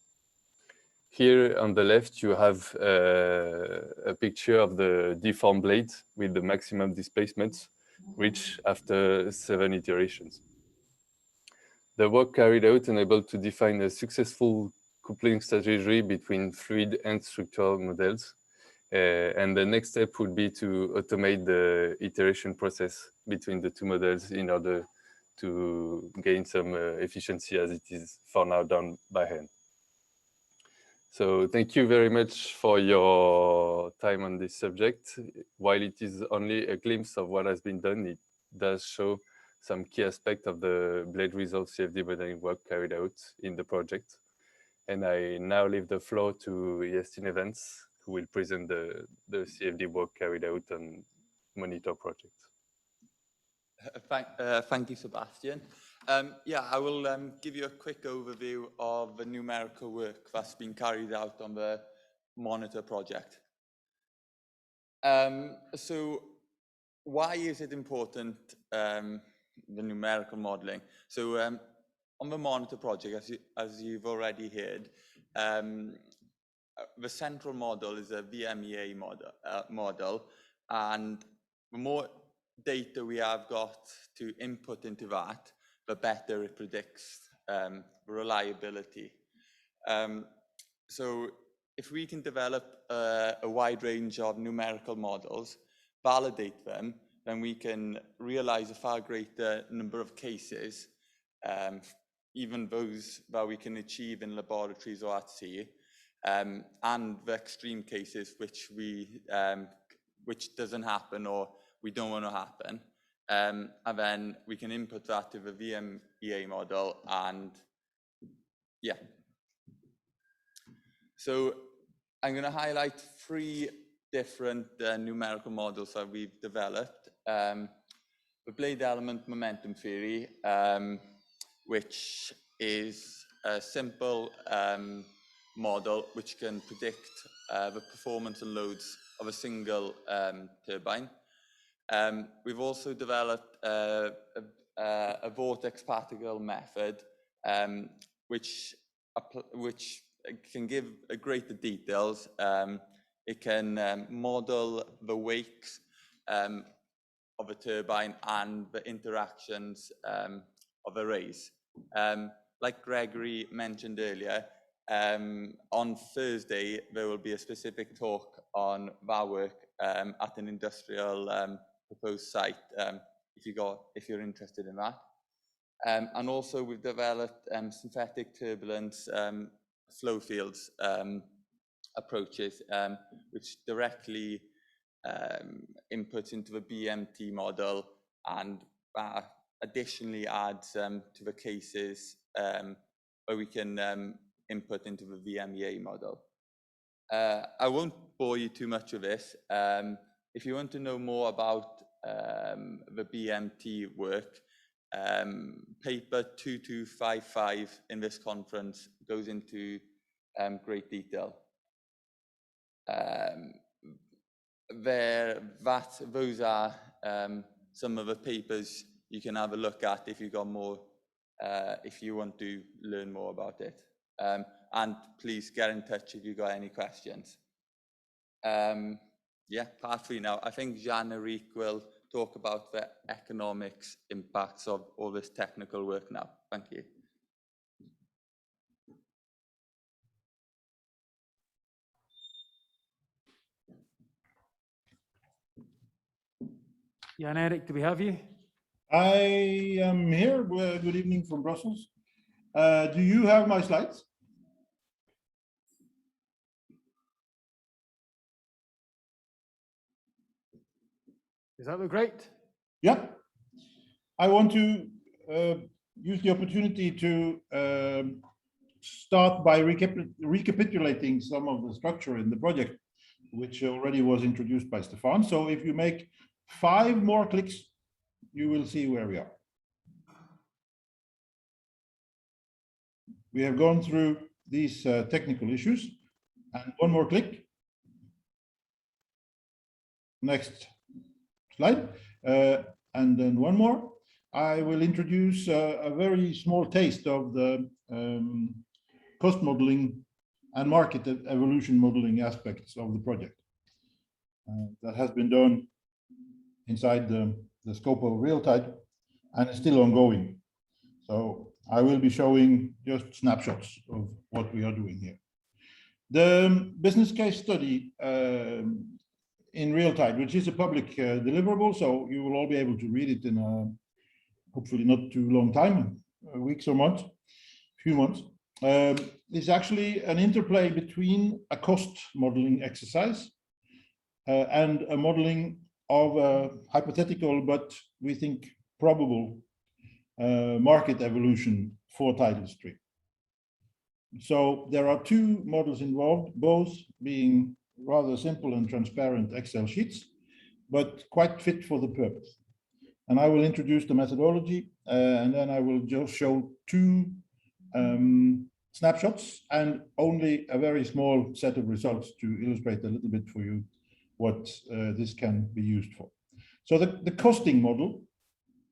Here on the left, you have a picture of the deformed blade with the maximum displacements reached after 7 iterations. The work carried out enabled to define a successful coupling strategy between fluid and structural models. And the next step would be to automate the iteration process between the two models in order to gain some efficiency, as it is for now done by hand. So thank you very much for your time on this subject. While it is only a glimpse of what has been done, it does show some key aspects of the blade resolve CFD modeling work carried out in the project. And I now leave the floor to Justin Evans, who will present the CFD work carried out on Monitor project. Thank you, Sebastian. Yeah, I will give you a quick overview of the numerical work that's been carried out on the Monitor project. So why is it important, the numerical modeling? So on the Monitor project, as you've already heard, the central model is a Vmea model, and the more data we have got to input into that, the better it predicts reliability. So if we can develop a wide range of numerical models, validate them, then we can realize a far greater number of cases, even those that we can achieve in laboratories or at sea, and the extreme cases which doesn't happen or we don't want to happen. And then we can input that to the Vmea model, and yeah. So I'm going to highlight 3 different numerical models that we've developed. The blade element momentum theory, which is a simple model which can predict the performance and loads of a single turbine. We've also developed a vortex particle method, which can give greater details. It can model the wakes of a turbine and the interactions of arrays. Like Gregory mentioned earlier, on Thursday there will be a specific talk on that work at an industrial proposed site, if you're interested in that. And also we've developed synthetic turbulence flow fields approaches, which directly inputs into the BMT model, and additionally adds to the cases where we can input into the Vmea model. I won't bore you too much with this. If you want to know more about the BMT work, paper 2255 in this conference goes into great detail. Those are some of the papers you can have a look at if you got more, if you want to learn more about it. And please get in touch if you got any questions. Yeah, part 3 now. I think Jean-Eric will talk about the economics impacts of all this technical work now. Thank you. Jan-Erik, do we have you? I am here. Good evening from Brussels. Do you have my slides? Does that look great? Yeah. I want to use the opportunity to start by recapitulating some of the structure in the project, which already was introduced by Stefan. So if you make 5 more clicks, you will see where we are. We have gone through these technical issues, and 1 more click. Next slide, and then 1 more. I will introduce a very small taste of the cost modeling and market evolution modeling aspects of the project. That has been done inside the scope of RealTide and is still ongoing. So I will be showing just snapshots of what we are doing here. The business case study in RealTide, which is a public deliverable, so you will all be able to read it in a hopefully not too long time, weeks or months, few months. Is actually an interplay between a cost modeling exercise and a modeling of a hypothetical, but we think probable market evolution for tidal stream. So there are two models involved, both being rather simple and transparent Excel sheets, but quite fit for the purpose. And I will introduce the methodology, and then I will just show two snapshots and only a very small set of results to illustrate a little bit for you what this can be used for. So the costing model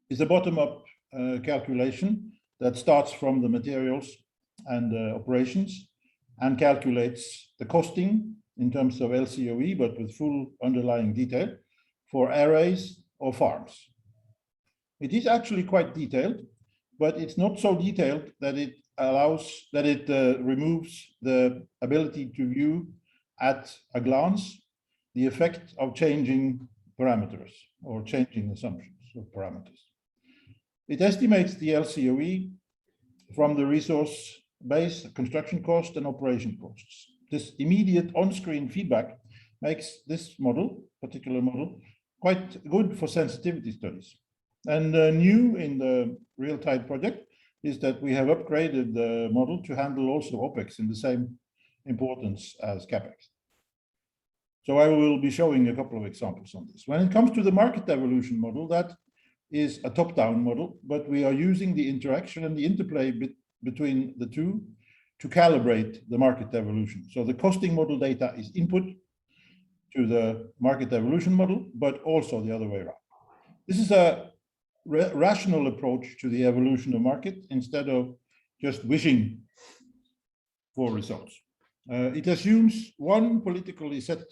is a bottom-up calculation that starts from the materials and operations and calculates the costing in terms of LCOE, but with full underlying detail for arrays or farms. It is actually quite detailed, but it's not so detailed that it removes the ability to view at a glance the effect of changing parameters or changing assumptions of parameters. It estimates the LCOE from the resource base, construction cost, and operation costs. This immediate on-screen feedback makes this model, particular model, quite good for sensitivity studies. And new in the RealTide project is that we have upgraded the model to handle also OPEX in the same importance as CAPEX. So I will be showing a couple of examples on this. When it comes to the market evolution model, that is a top-down model, but we are using the interaction and the interplay between the two to calibrate the market evolution. So the costing model data is input to the market evolution model, but also the other way around. This is a rational approach to the evolution of market instead of just wishing for results. It assumes one politically set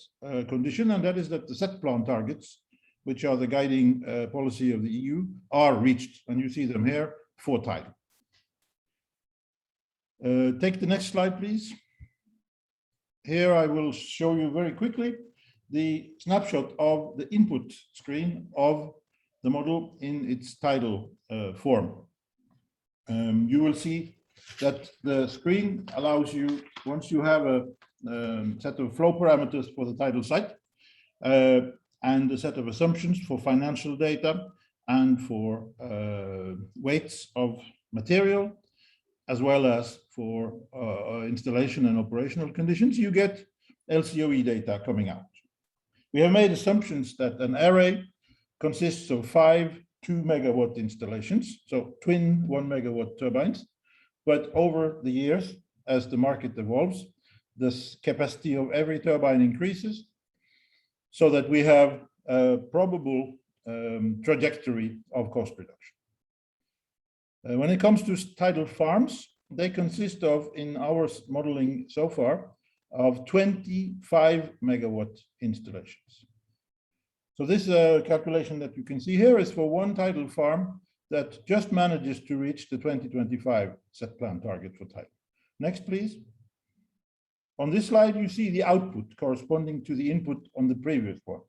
condition, and that is that the set plan targets, which are the guiding policy of the EU, are reached, and you see them here for tidal. Take the next slide, please. Here I will show you very quickly the snapshot of the input screen of the model in its tidal form. You will see that the screen allows you, once you have a set of flow parameters for the tidal site and a set of assumptions for financial data and for weights of material, as well as for installation and operational conditions, you get LCOE data coming out. We have made assumptions that an array consists of 5 2-megawatt installations, so twin 1-megawatt turbines. But over the years, as the market evolves, the capacity of every turbine increases so that we have a probable trajectory of cost reduction. When it comes to tidal farms, they consist of, in our modeling so far, of 25 megawatt installations. So this calculation that you can see here is for one tidal farm that just manages to reach the 2025 set plan target for tidal. Next, please. On this slide, you see the output corresponding to the input on the previous one.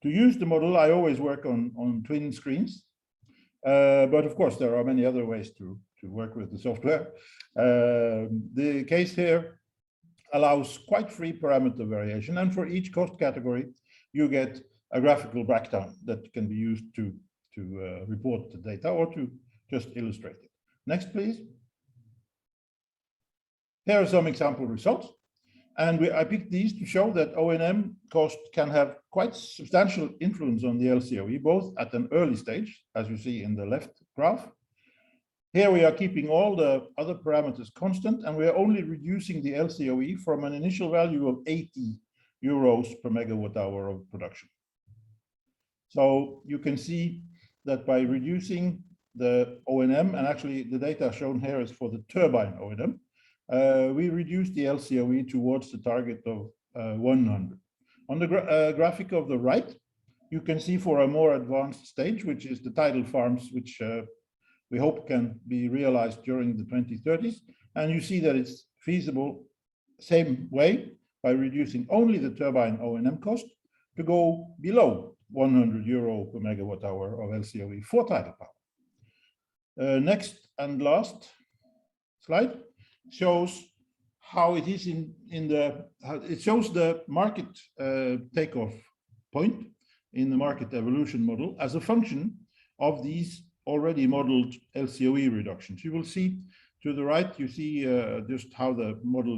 To use the model, I always work on twin screens. But of course, there are many other ways to work with the software. The case here allows quite free parameter variation. And for each cost category, you get a graphical breakdown that can be used to report the data or to just illustrate it. Next, please. Here are some example results. And I picked these to show that O&M cost can have quite substantial influence on the LCOE, both at an early stage, as you see in the left graph. Here we are keeping all the other parameters constant, and we are only reducing the LCOE from an initial value of 80 euros per megawatt hour of production. So you can see that by reducing the O&M, and actually the data shown here is for the turbine O&M, we reduced the LCOE towards the target of 100. On the graphic of the right, you can see for a more advanced stage, which is the tidal farms, which we hope can be realized during the 2030s. And you see that it's feasible, same way, by reducing only the turbine O&M cost to go below 100 euro per megawatt hour of LCOE for tidal power. Next and last slide shows how it is it shows the market takeoff point in the market evolution model as a function of these already modeled LCOE reductions. You will see to the right, you see just how the model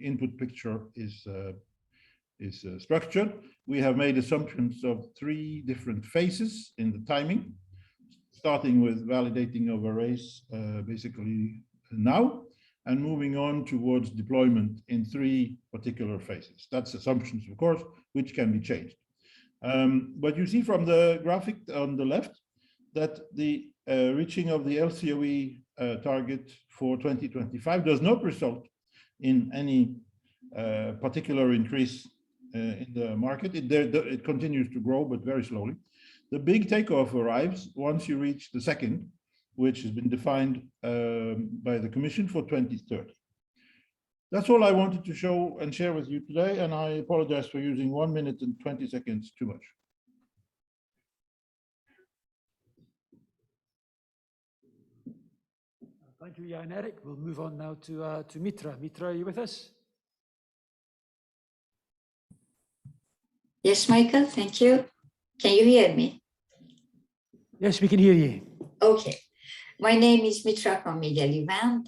input picture is structured. We have made assumptions of 3 different phases in the timing, starting with validating of arrays basically now, and moving on towards deployment in 3 particular phases. That's assumptions, of course, which can be changed. But you see from the graphic on the left that the reaching of the LCOE target for 2025 does not result in any particular increase in the market. It continues to grow, but very slowly. The big takeoff arrives once you reach the second, which has been defined by the Commission for 2030. That's all I wanted to show and share with you today, and I apologize for using 1 minute and 20 seconds too much. Thank you, Jan Erik. We'll move on now to Mitra. Mitra, are you with us? Yes, Michael, thank you. Can you hear me? Yes, we can hear you. Okay. My name is Mitra from Levant.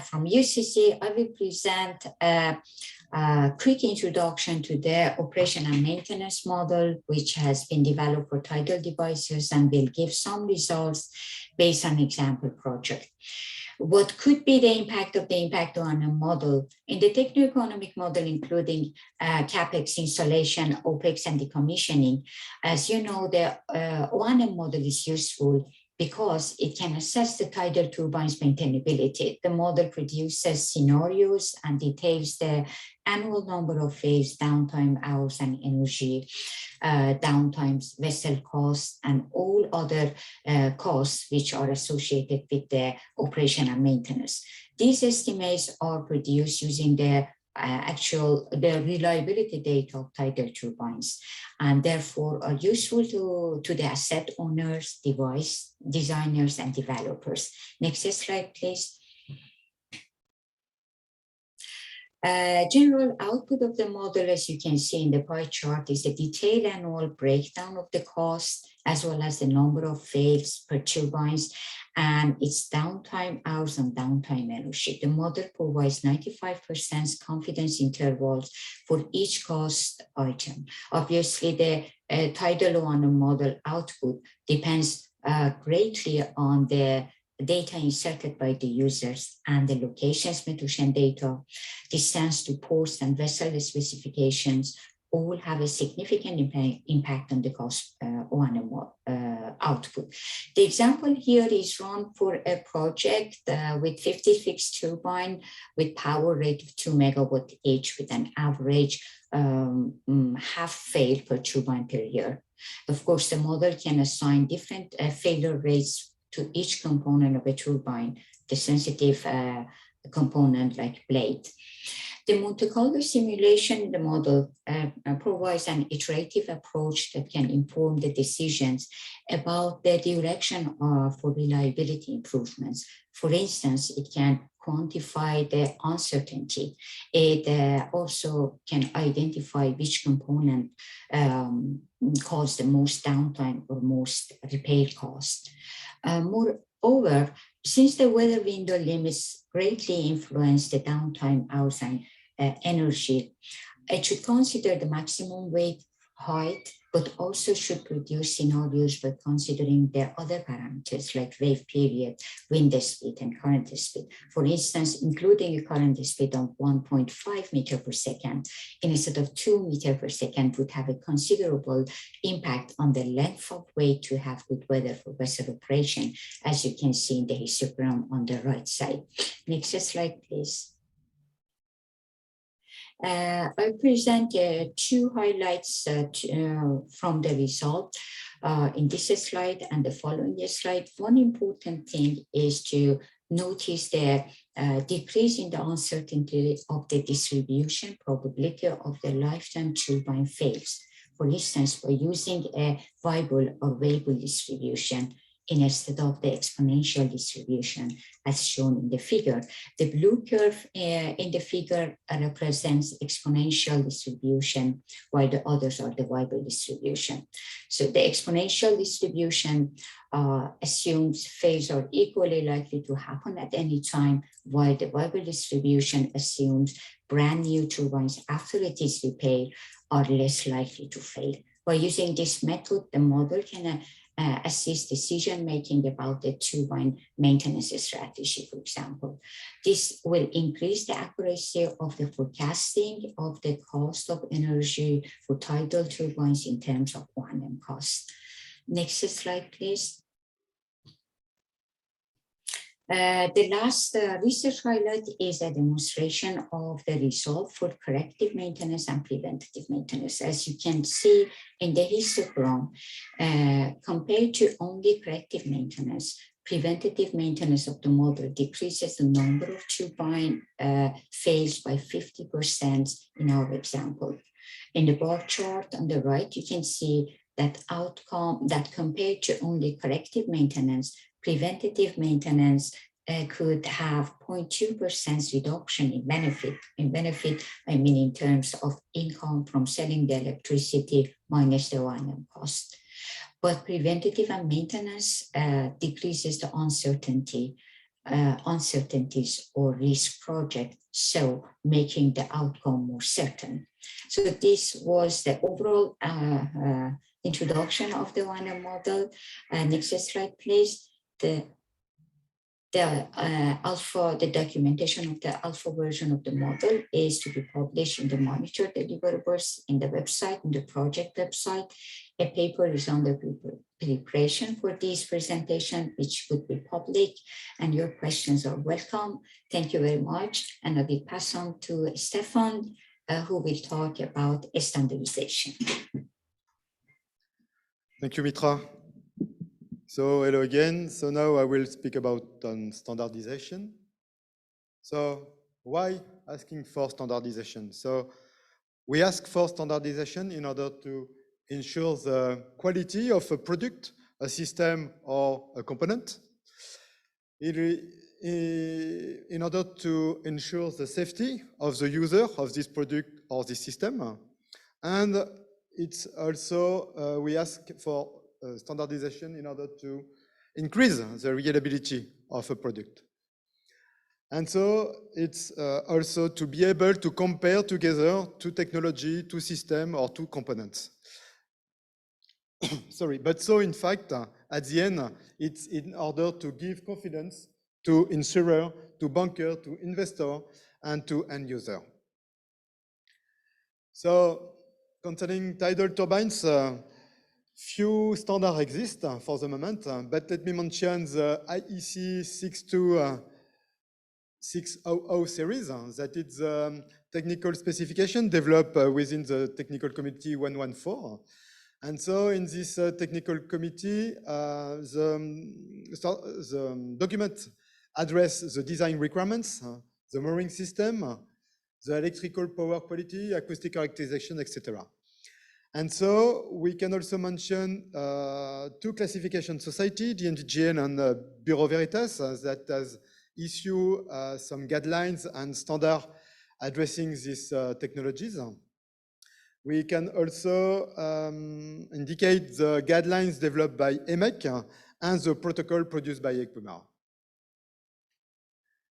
From UCC, I will present a quick introduction to the operation and maintenance model, which has been developed for tidal devices, and will give some results based on example project. What could be the impact on a model in the techno-economic model, including CapEx, installation, OpEx, and decommissioning? As you know, the O&M model is useful because it can assess the tidal turbine's maintainability. The model produces scenarios and details the annual number of phase, downtime hours, and energy downtimes, vessel costs, and all other costs which are associated with the operation and maintenance. These estimates are produced using the reliability data of tidal turbines, and therefore are useful to the asset owners, device designers, and developers. Next slide, please. General output of the model, as you can see in the pie chart, is a detailed annual breakdown of the cost, as well as the number of phase per turbines and its downtime hours and downtime energy. The model provides 95% confidence intervals for each cost item. Obviously, the tidal O&M model output depends greatly on the data inserted by the users and the locations measured data, distance to ports, and vessel specifications all have a significant impact on the cost O&M output. The example here is run for a project with 56 turbines with power rate of 2 megawatt each, with an average half fail per turbine per year. Of course, the model can assign different failure rates to each component of a turbine, the sensitive component like blade. The Monte Carlo simulation in the model provides an iterative approach that can inform the decisions about the direction for reliability improvements. For instance, it can quantify the uncertainty. It also can identify which component caused the most downtime or most repair cost. Moreover, since the weather window limits greatly influence the downtime hours and energy, it should consider the maximum weight, height, but also should produce scenarios by considering the other parameters like wave period, wind speed, and current speed. For instance, including a current speed of 1.5 meter per second instead of 2 meters per second would have a considerable impact on the length of wait to have good weather for vessel operation, as you can see in the histogram on the right side. Next slide, please. I present 2 highlights from the result in this slide and the following slide. One important thing is to notice the decrease in the uncertainty of the distribution probability of the lifetime turbine fails. For instance, by using a variable or variable distribution, instead of the exponential distribution as shown in the figure. The blue curve in the figure represents exponential distribution, while the others are the variable distribution. So the exponential distribution assumes phase are equally likely to happen at any time, while the variable distribution assumes brand new turbines after it is repaired are less likely to fail. By using this method, the model can assist decision-making about the turbine maintenance strategy, for example. This will increase the accuracy of the forecasting of the cost of energy for tidal turbines in terms of O&M cost. Next slide, please. The last research highlight is a demonstration of the result for corrective maintenance and preventative maintenance. As you can see in the histogram, compared to only corrective maintenance, preventative maintenance of the model decreases the number of turbine fails by 50% in our example. In the bar chart on the right, you can see that outcome that compared to only corrective maintenance, preventative maintenance could have 0.2% reduction in benefit. In benefit, I mean in terms of income from selling the electricity minus the O&M cost. But preventative and maintenance decreases the uncertainties or risk project, so making the outcome more certain. So this was the overall introduction of the O&M model. Next slide, please. The documentation of the alpha version of the model is to be published in the monitor deliverables in the website, in the project website. A paper is under preparation for this presentation, which would be public, and your questions are welcome. Thank you very much. And I will pass on to Stefan, who will talk about standardization. Thank you, Mitra. So hello again. So now I will speak about standardization. So why asking for standardization? So we ask for standardization in order to ensure the quality of a product, a system, or a component. In order to ensure the safety of the user of this product or this system. And it's also, we ask for standardization in order to increase the reliability of a product. And so it's also to be able to compare together two technology, two system, or two components. Sorry, but so in fact, at the end, it's in order to give confidence to insurer, to banker, to investor, and to end user. So concerning tidal turbines, few standards exist for the moment, but let me mention the IEC 62600 series, that is the technical specification developed within the technical committee 114. And so in this technical committee, the document addresses the design requirements, the mooring system, the electrical power quality, acoustic characterization, etc. And so we can also mention two classification society, the DNVGN and Bureau Veritas, that has issued some guidelines and standards addressing these technologies. We can also indicate the guidelines developed by EMEC and the protocol produced by Ephemera.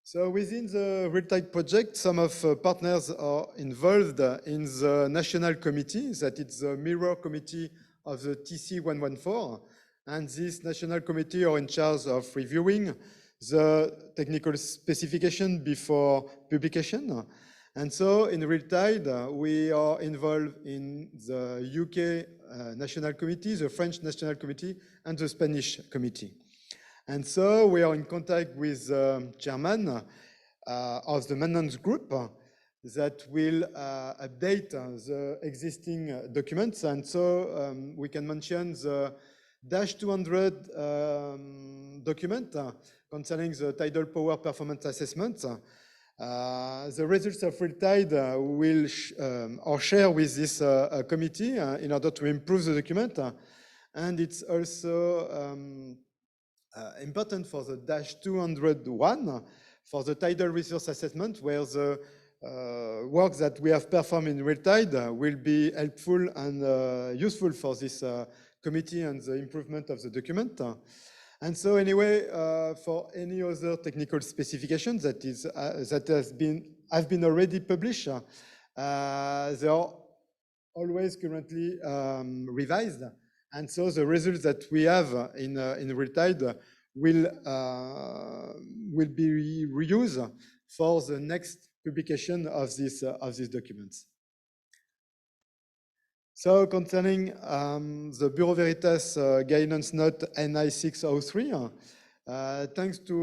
So within the RealTide project, some of partners are involved in the national committee, that is the mirror committee of the TC 114. And this national committee are in charge of reviewing the technical specification before publication. And so in RealTide, we are involved in the UK National Committee, the French National Committee, and the Spanish Committee. And so we are in contact with the chairman of the maintenance group that will update the existing documents. And so we can mention the -200 document concerning the tidal power performance assessment. The results of RealTide will or share with this committee in order to improve the document. And it's also important for the -201 for the tidal resource assessment, where the work that we have performed in RealTide will be helpful and useful for this committee and the improvement of the document. And so anyway, for any other technical specifications that have been already published, they are always currently revised. And so the results that we have in RealTide will be reused for the next publication of these documents. So concerning the Bureau Veritas guidance note NI 603, thanks to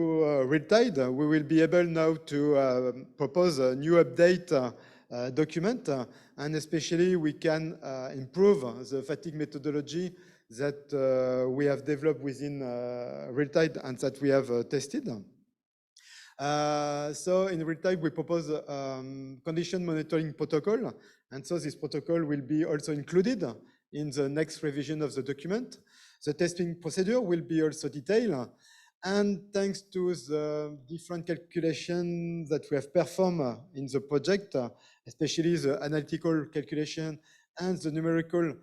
RealTide, we will be able now to propose a new update document, and especially we can improve the fatigue methodology that we have developed within RealTide and that we have tested. So in RealTide, we propose a condition monitoring protocol, and so this protocol will be also included in the next revision of the document. The testing procedure will be also detailed, and thanks to the different calculations that we have performed in the project, especially the analytical calculation and the numerical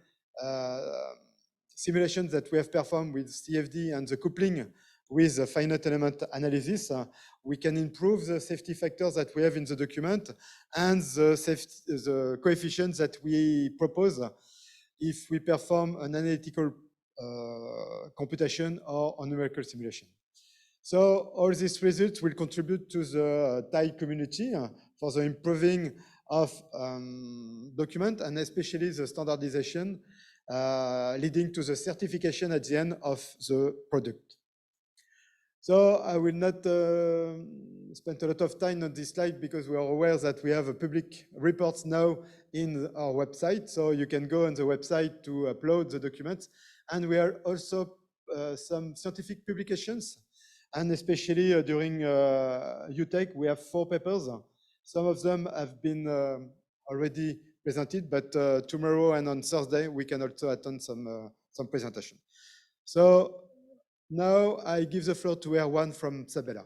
simulations that we have performed with CFD and the coupling with the finite element analysis, we can improve the safety factors that we have in the document and the coefficients that we propose if we perform an analytical computation or a numerical simulation. So all these results will contribute to the TIE community for the improving of document and especially the standardization leading to the certification at the end of the product. So I will not spend a lot of time on this slide because we are aware that we have public reports now in our website. So you can go on the website to upload the documents. And we are also some scientific publications, and especially during UTech, we have 4 papers. Some of them have been already presented, but tomorrow and on Thursday, we can also attend some presentation. So now I give the floor to Erwan from Sabella.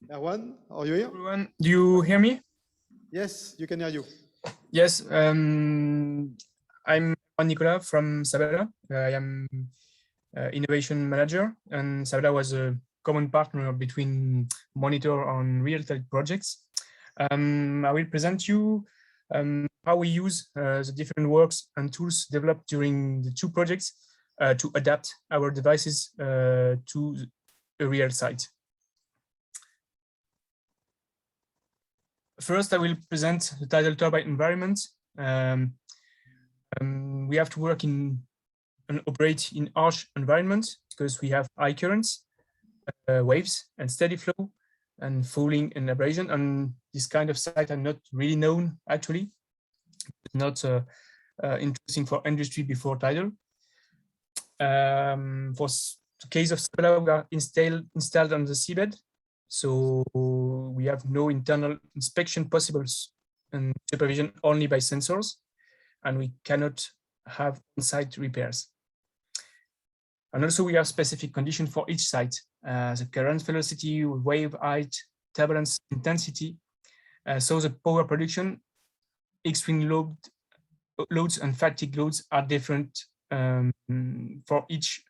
Erwan, are you here? Everyone, do you hear me? Yes, you can hear you. Yes, I'm Nicolas from Sabella. I am innovation manager, and Sabella was a common partner between Monitor and RealTide projects. I will present you how we use the different works and tools developed during the 2 projects to adapt our devices to a real site. First, I will present the tidal turbine environment. We have to work in and operate in harsh environments because we have high currents, waves, and steady flow, and fouling and abrasion. And this kind of site are not really known actually. It's not interesting for industry before tidal. For the case of Sabella, we are installed on the seabed, so we have no internal inspection possible and supervision only by sensors, and we cannot have on-site repairs. And also we have specific conditions for each site, the current velocity, wave height, turbulence intensity. So the power production, extreme loads and fatigue loads are different for each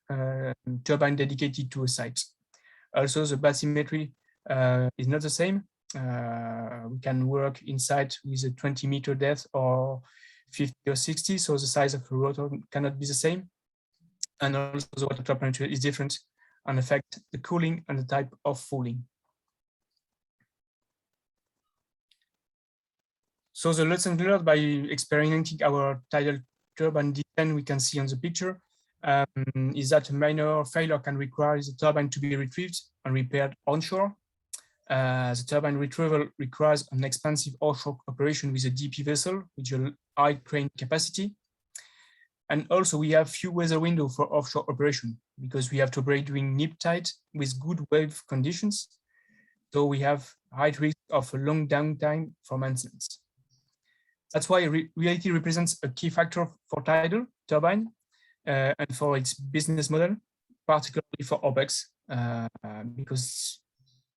turbine dedicated to a site. Also the bathymetry is not the same. We can work inside with a 20-meter depth or 50 or 60, so the size of the rotor cannot be the same. And also the water temperature is different and affect the cooling and the type of fouling. So the lessons learned by experimenting our tidal turbine design, we can see on the picture, is that a minor failure can require the turbine to be retrieved and repaired onshore. The turbine retrieval requires an expensive offshore operation with a DP vessel, with a high crane capacity. And also we have few weather windows for offshore operation because we have to operate during neap tide with good wave conditions. So we have high risk of a long downtime for maintenance. That's why reality represents a key factor for tidal turbine. and for its business model, particularly for OpEx, because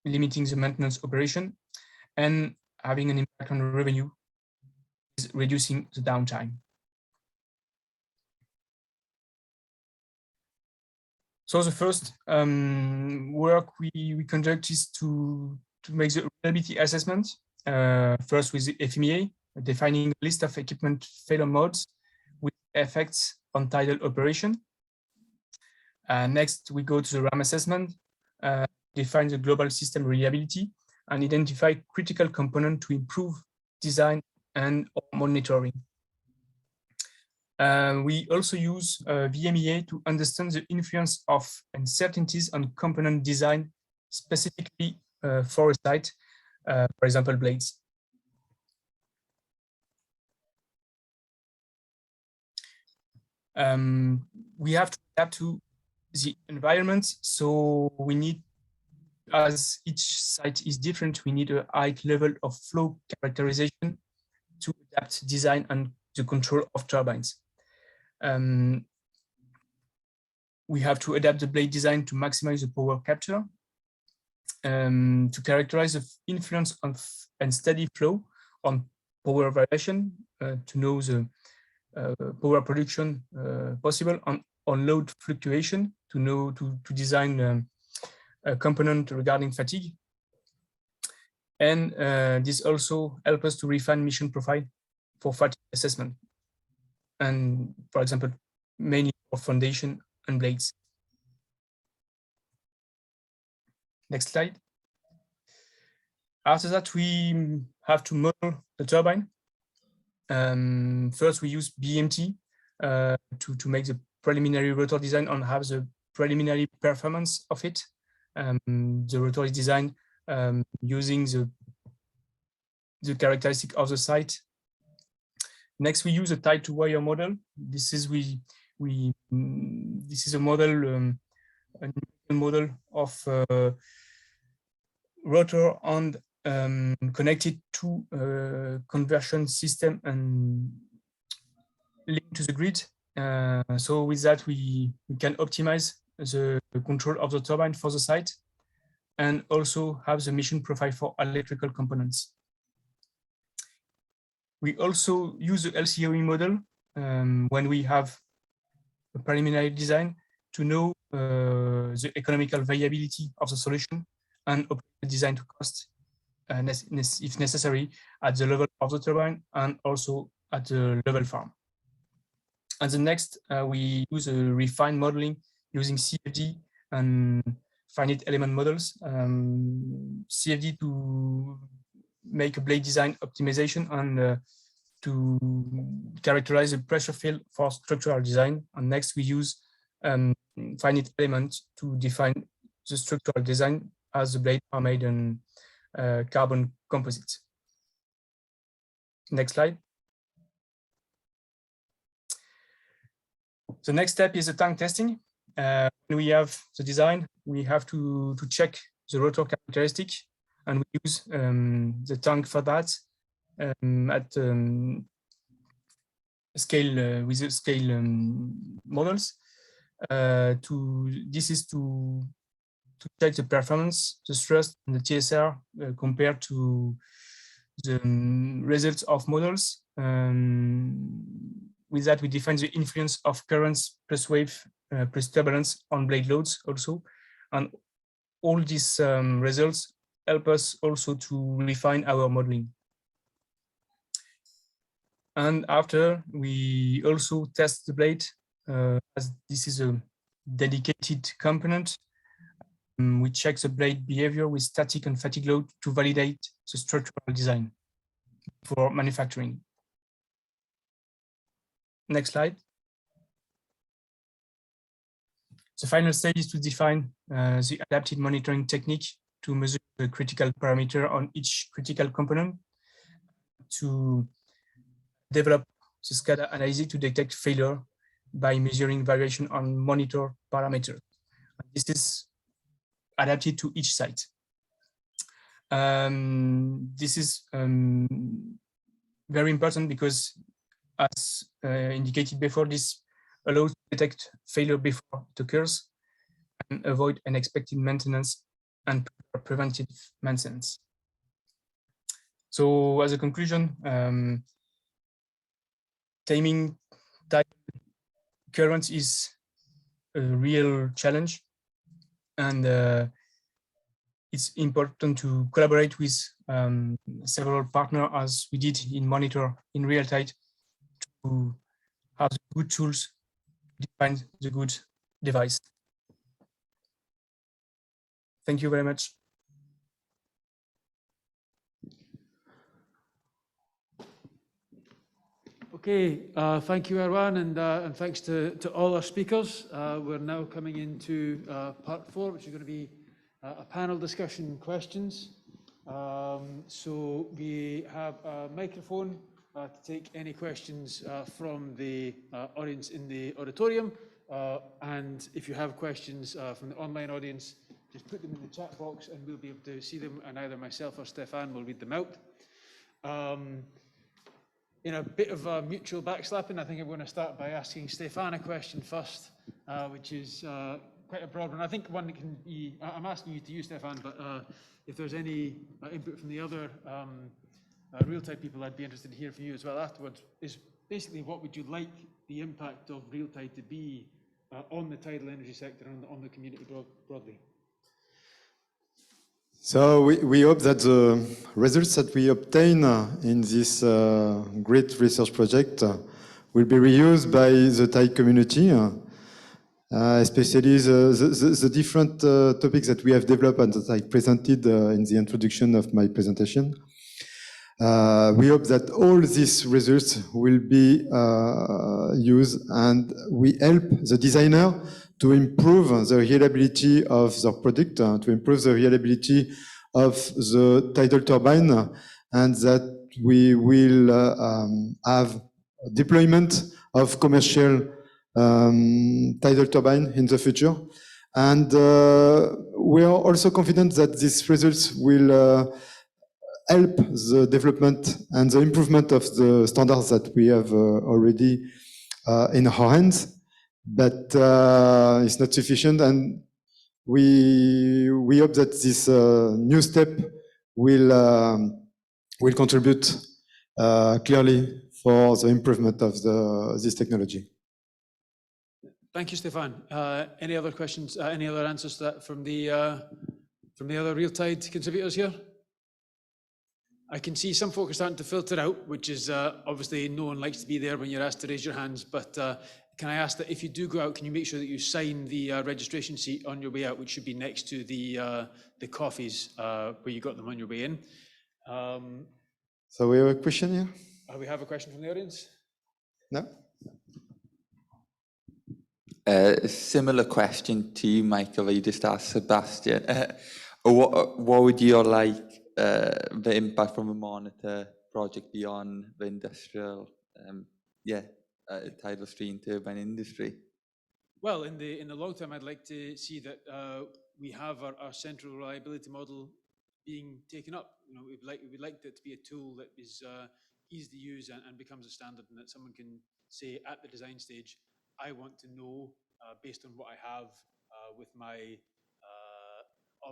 limiting the maintenance operation and having an impact on revenue is reducing the downtime. So the first work we conduct is to make the reliability assessment, first with the Ephemera, defining a list of equipment failure modes with effects on tidal operation. Next, we go to the RAM assessment, define the global system reliability, and identify critical components to improve design and monitoring. We also use Vmea to understand the influence of uncertainties on component design, specifically for a site, for example, blades. We have to adapt to the environment, so we need, as each site is different, we need a high level of flow characterization to adapt design and the control of turbines. We have to adapt the blade design to maximize the power capture, to characterize the influence of unsteady flow on power variation, to know the power production possible on load fluctuation, to know to design a component regarding fatigue. And this also helps us to refine mission profile for fatigue assessment. And for example, mainly for foundation and blades. Next slide. After that, we have to model the turbine. First, we use BMT to make the preliminary rotor design and have the preliminary performance of it. The rotor is designed using the characteristic of the site. Next, we use a tie-to-wire model. This is this is a model, of rotor and connected to conversion system and linked to the grid. So with that, we can optimize the control of the turbine for the site and also have the mission profile for electrical components. We also use the LCOE model when we have a preliminary design to know the economical viability of the solution and optimize design to cost, if necessary, at the level of the turbine and also at the level farm. And the next, we use a refined modeling using CFD and finite element models. CFD to make a blade design optimization and to characterize the pressure field for structural design. And next, we use finite element to define the structural design as the blades are made in carbon composites. Next slide. The next step is the tank testing. When we have the design, we have to check the rotor characteristic, and we use the tank for that at scale with the scale models. This is to check the performance, the thrust, and the TSR compared to the results of models. With that, we define the influence of currents plus wave plus turbulence on blade loads also. And all these results help us also to refine our modeling. And after, we also test the blade, as this is a dedicated component. We check the blade behavior with static and fatigue load to validate the structural design for manufacturing. Next slide. The final stage is to define the adapted monitoring technique to measure the critical parameter on each critical component, to develop the SCADA analysis to detect failure by measuring variation on monitor parameters. This is adapted to each site. This is very important because, as indicated before, this allows to detect failure before it occurs and avoid unexpected maintenance and preventive maintenance. So as a conclusion, taming tidal currents is a real challenge, and it's important to collaborate with several partners, as we did in Monitor in RealTide, to have the good tools to define the good device. Thank you very much. Okay, thank you, Erwan, and thanks to all our speakers. We're now coming into part 4, which is going to be a panel discussion questions. So we have a microphone to take any questions from the audience in the auditorium. And if you have questions from the online audience, just put them in the chat box and we'll be able to see them, and either myself or Stefan will read them out. In a bit of a mutual backslapping, I think I'm going to start by asking Stefan a question first, which is quite a broad one. I think one that can be, I'm asking you to use, Stefan, but if there's any input from the other RealTide people, I'd be interested to hear from you as well afterwards, is basically what would you like the impact of RealTide to be on the tidal energy sector and on the community broadly? So we hope that the results that we obtain in this great research project will be reused by the tidal community, especially the different topics that we have developed and that I presented in the introduction of my presentation. We hope that all these results will be used, and we help the designer to improve the reliability of the product, to improve the reliability of the tidal turbine, and that we will have deployment of commercial tidal turbine in the future. And we are also confident that these results will help the development and the improvement of the standards that we have already in our hands. But it's not sufficient, and we hope that this new step will contribute clearly for the improvement of this technology. Thank you, Stefan. Any other questions? Any other answers to that from the other RealTide contributors here? I can see some folks starting to filter out, which is obviously no one likes to be there when you're asked to raise your hands, but can I ask that if you do go out, can you make sure that you sign the registration sheet on your way out, which should be next to the coffees where you got them on your way in. So we have a question here? We have a question from the audience? No? A similar question to you, Michael, you just asked Sebastian. What would you like the impact from a monitor project beyond the industrial, tidal stream turbine industry? Well, in the long term, I'd like to see that we have our central reliability model being taken up. You know, we'd like that to be a tool that is easy to use and becomes a standard, and that someone can say at the design stage, I want to know based on what I have with my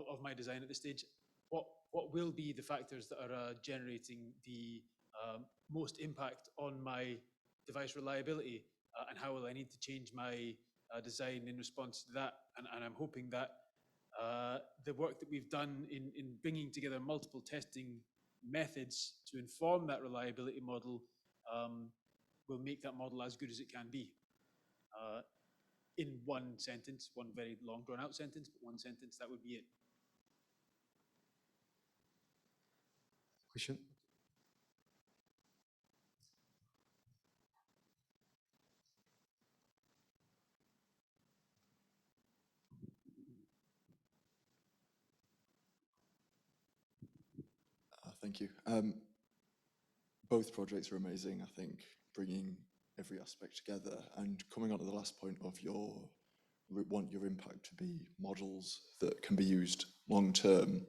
of my design at this stage, what will be the factors that are generating the most impact on my device reliability, and how will I need to change my design in response to that. And I'm hoping that the work that we've done in bringing together multiple testing methods to inform that reliability model will make that model as good as it can be. In one sentence, one very long drawn out sentence, but one sentence, that would be it. Question? Thank you. Both projects are amazing, I think, bringing every aspect together. And coming on to the last point of want your impact to be models that can be used long term,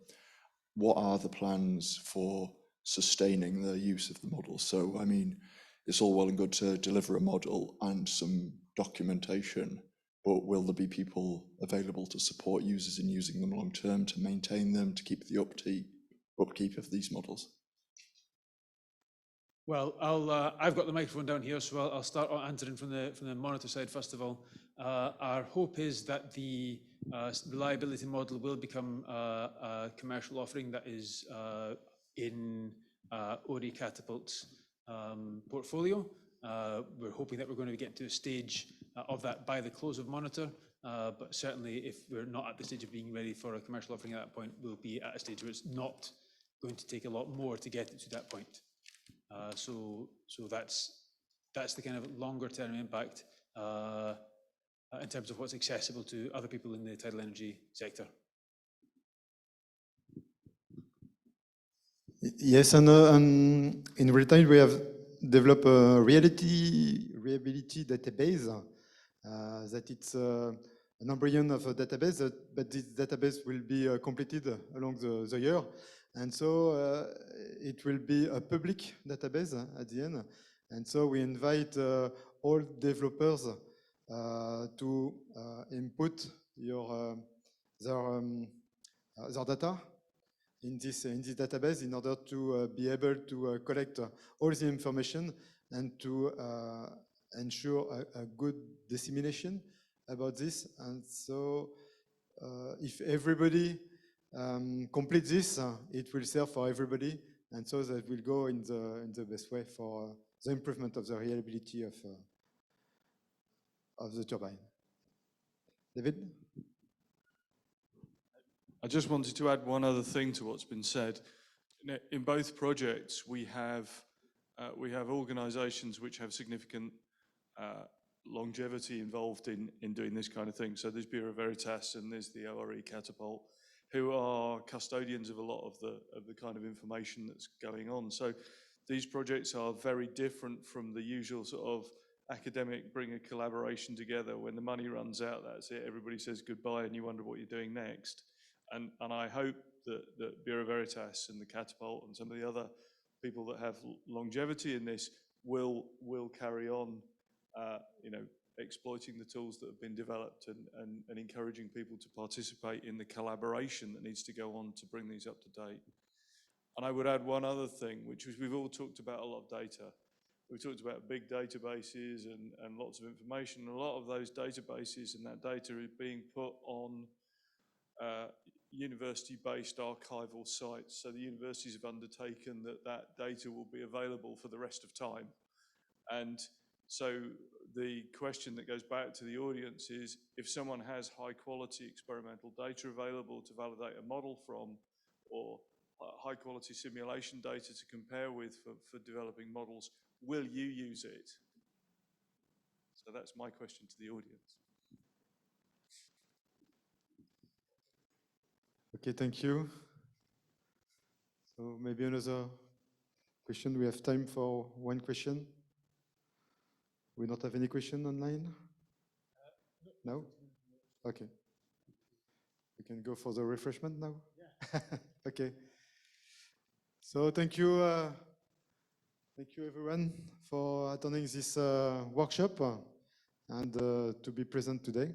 what are the plans for sustaining the use of the models? So, I mean, it's all well and good to deliver a model and some documentation, but will there be people available to support users in using them long term, to maintain them, to keep the upkeep of these models? Well, I've got the microphone down here, so I'll start answering from the monitor side first of all. Our hope is that the reliability model will become a commercial offering that is in ORI Catapult's portfolio. We're hoping that we're going to get to a stage of that by the close of Monitor, but certainly if we're not at the stage of being ready for a commercial offering at that point, we'll be at a stage where it's not going to take a lot more to get it to that point. So that's the kind of longer term impact in terms of what's accessible to other people in the tidal energy sector. Yes, and in RealTide we have developed a reliability database that it's an embryo of a database, but this database will be completed along the year. And so it will be a public database at the end. And so we invite all developers to input their data in this database in order to be able to collect all the information and to ensure a good dissemination about this. And so if everybody complete this, it will serve for everybody, and so that will go in the best way for the improvement of the reliability of the turbine. David? I just wanted to add one other thing to what's been said. In both projects, we have organisations which have significant longevity involved in doing this kind of thing. So there's Bureau Veritas and there's the ORE Catapult, who are custodians of a lot of the kind of information that's going on. So these projects are very different from the usual sort of academic bring a collaboration together. When the money runs out, that's it, everybody says goodbye and you wonder what you're doing next. And I hope that Bureau Veritas and the Catapult and some of the other people that have longevity in this will carry on exploiting the tools that have been developed and encouraging people to participate in the collaboration that needs to go on to bring these up to date. And I would add one other thing, which is we've all talked about a lot of data. We've talked about big databases and lots of information. A lot of those databases and that data is being put on university-based archival sites. So the universities have undertaken that data will be available for the rest of time. And so the question that goes back to the audience is, if someone has high quality experimental data available to validate a model from, or high quality simulation data to compare with for developing models, will you use it? So that's my question to the audience. Okay, thank you. So maybe another question. We have time for one question. We don't have any question online? No? Okay. We can go for the refreshment now? Yeah. Okay. So thank you everyone for attending this workshop and to be present today.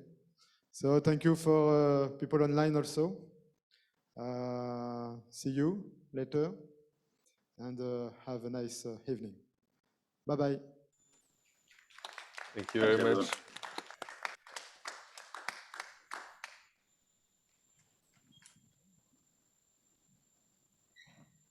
So thank you for people online also. See you later and have a nice evening. Bye-bye. Thank you very much.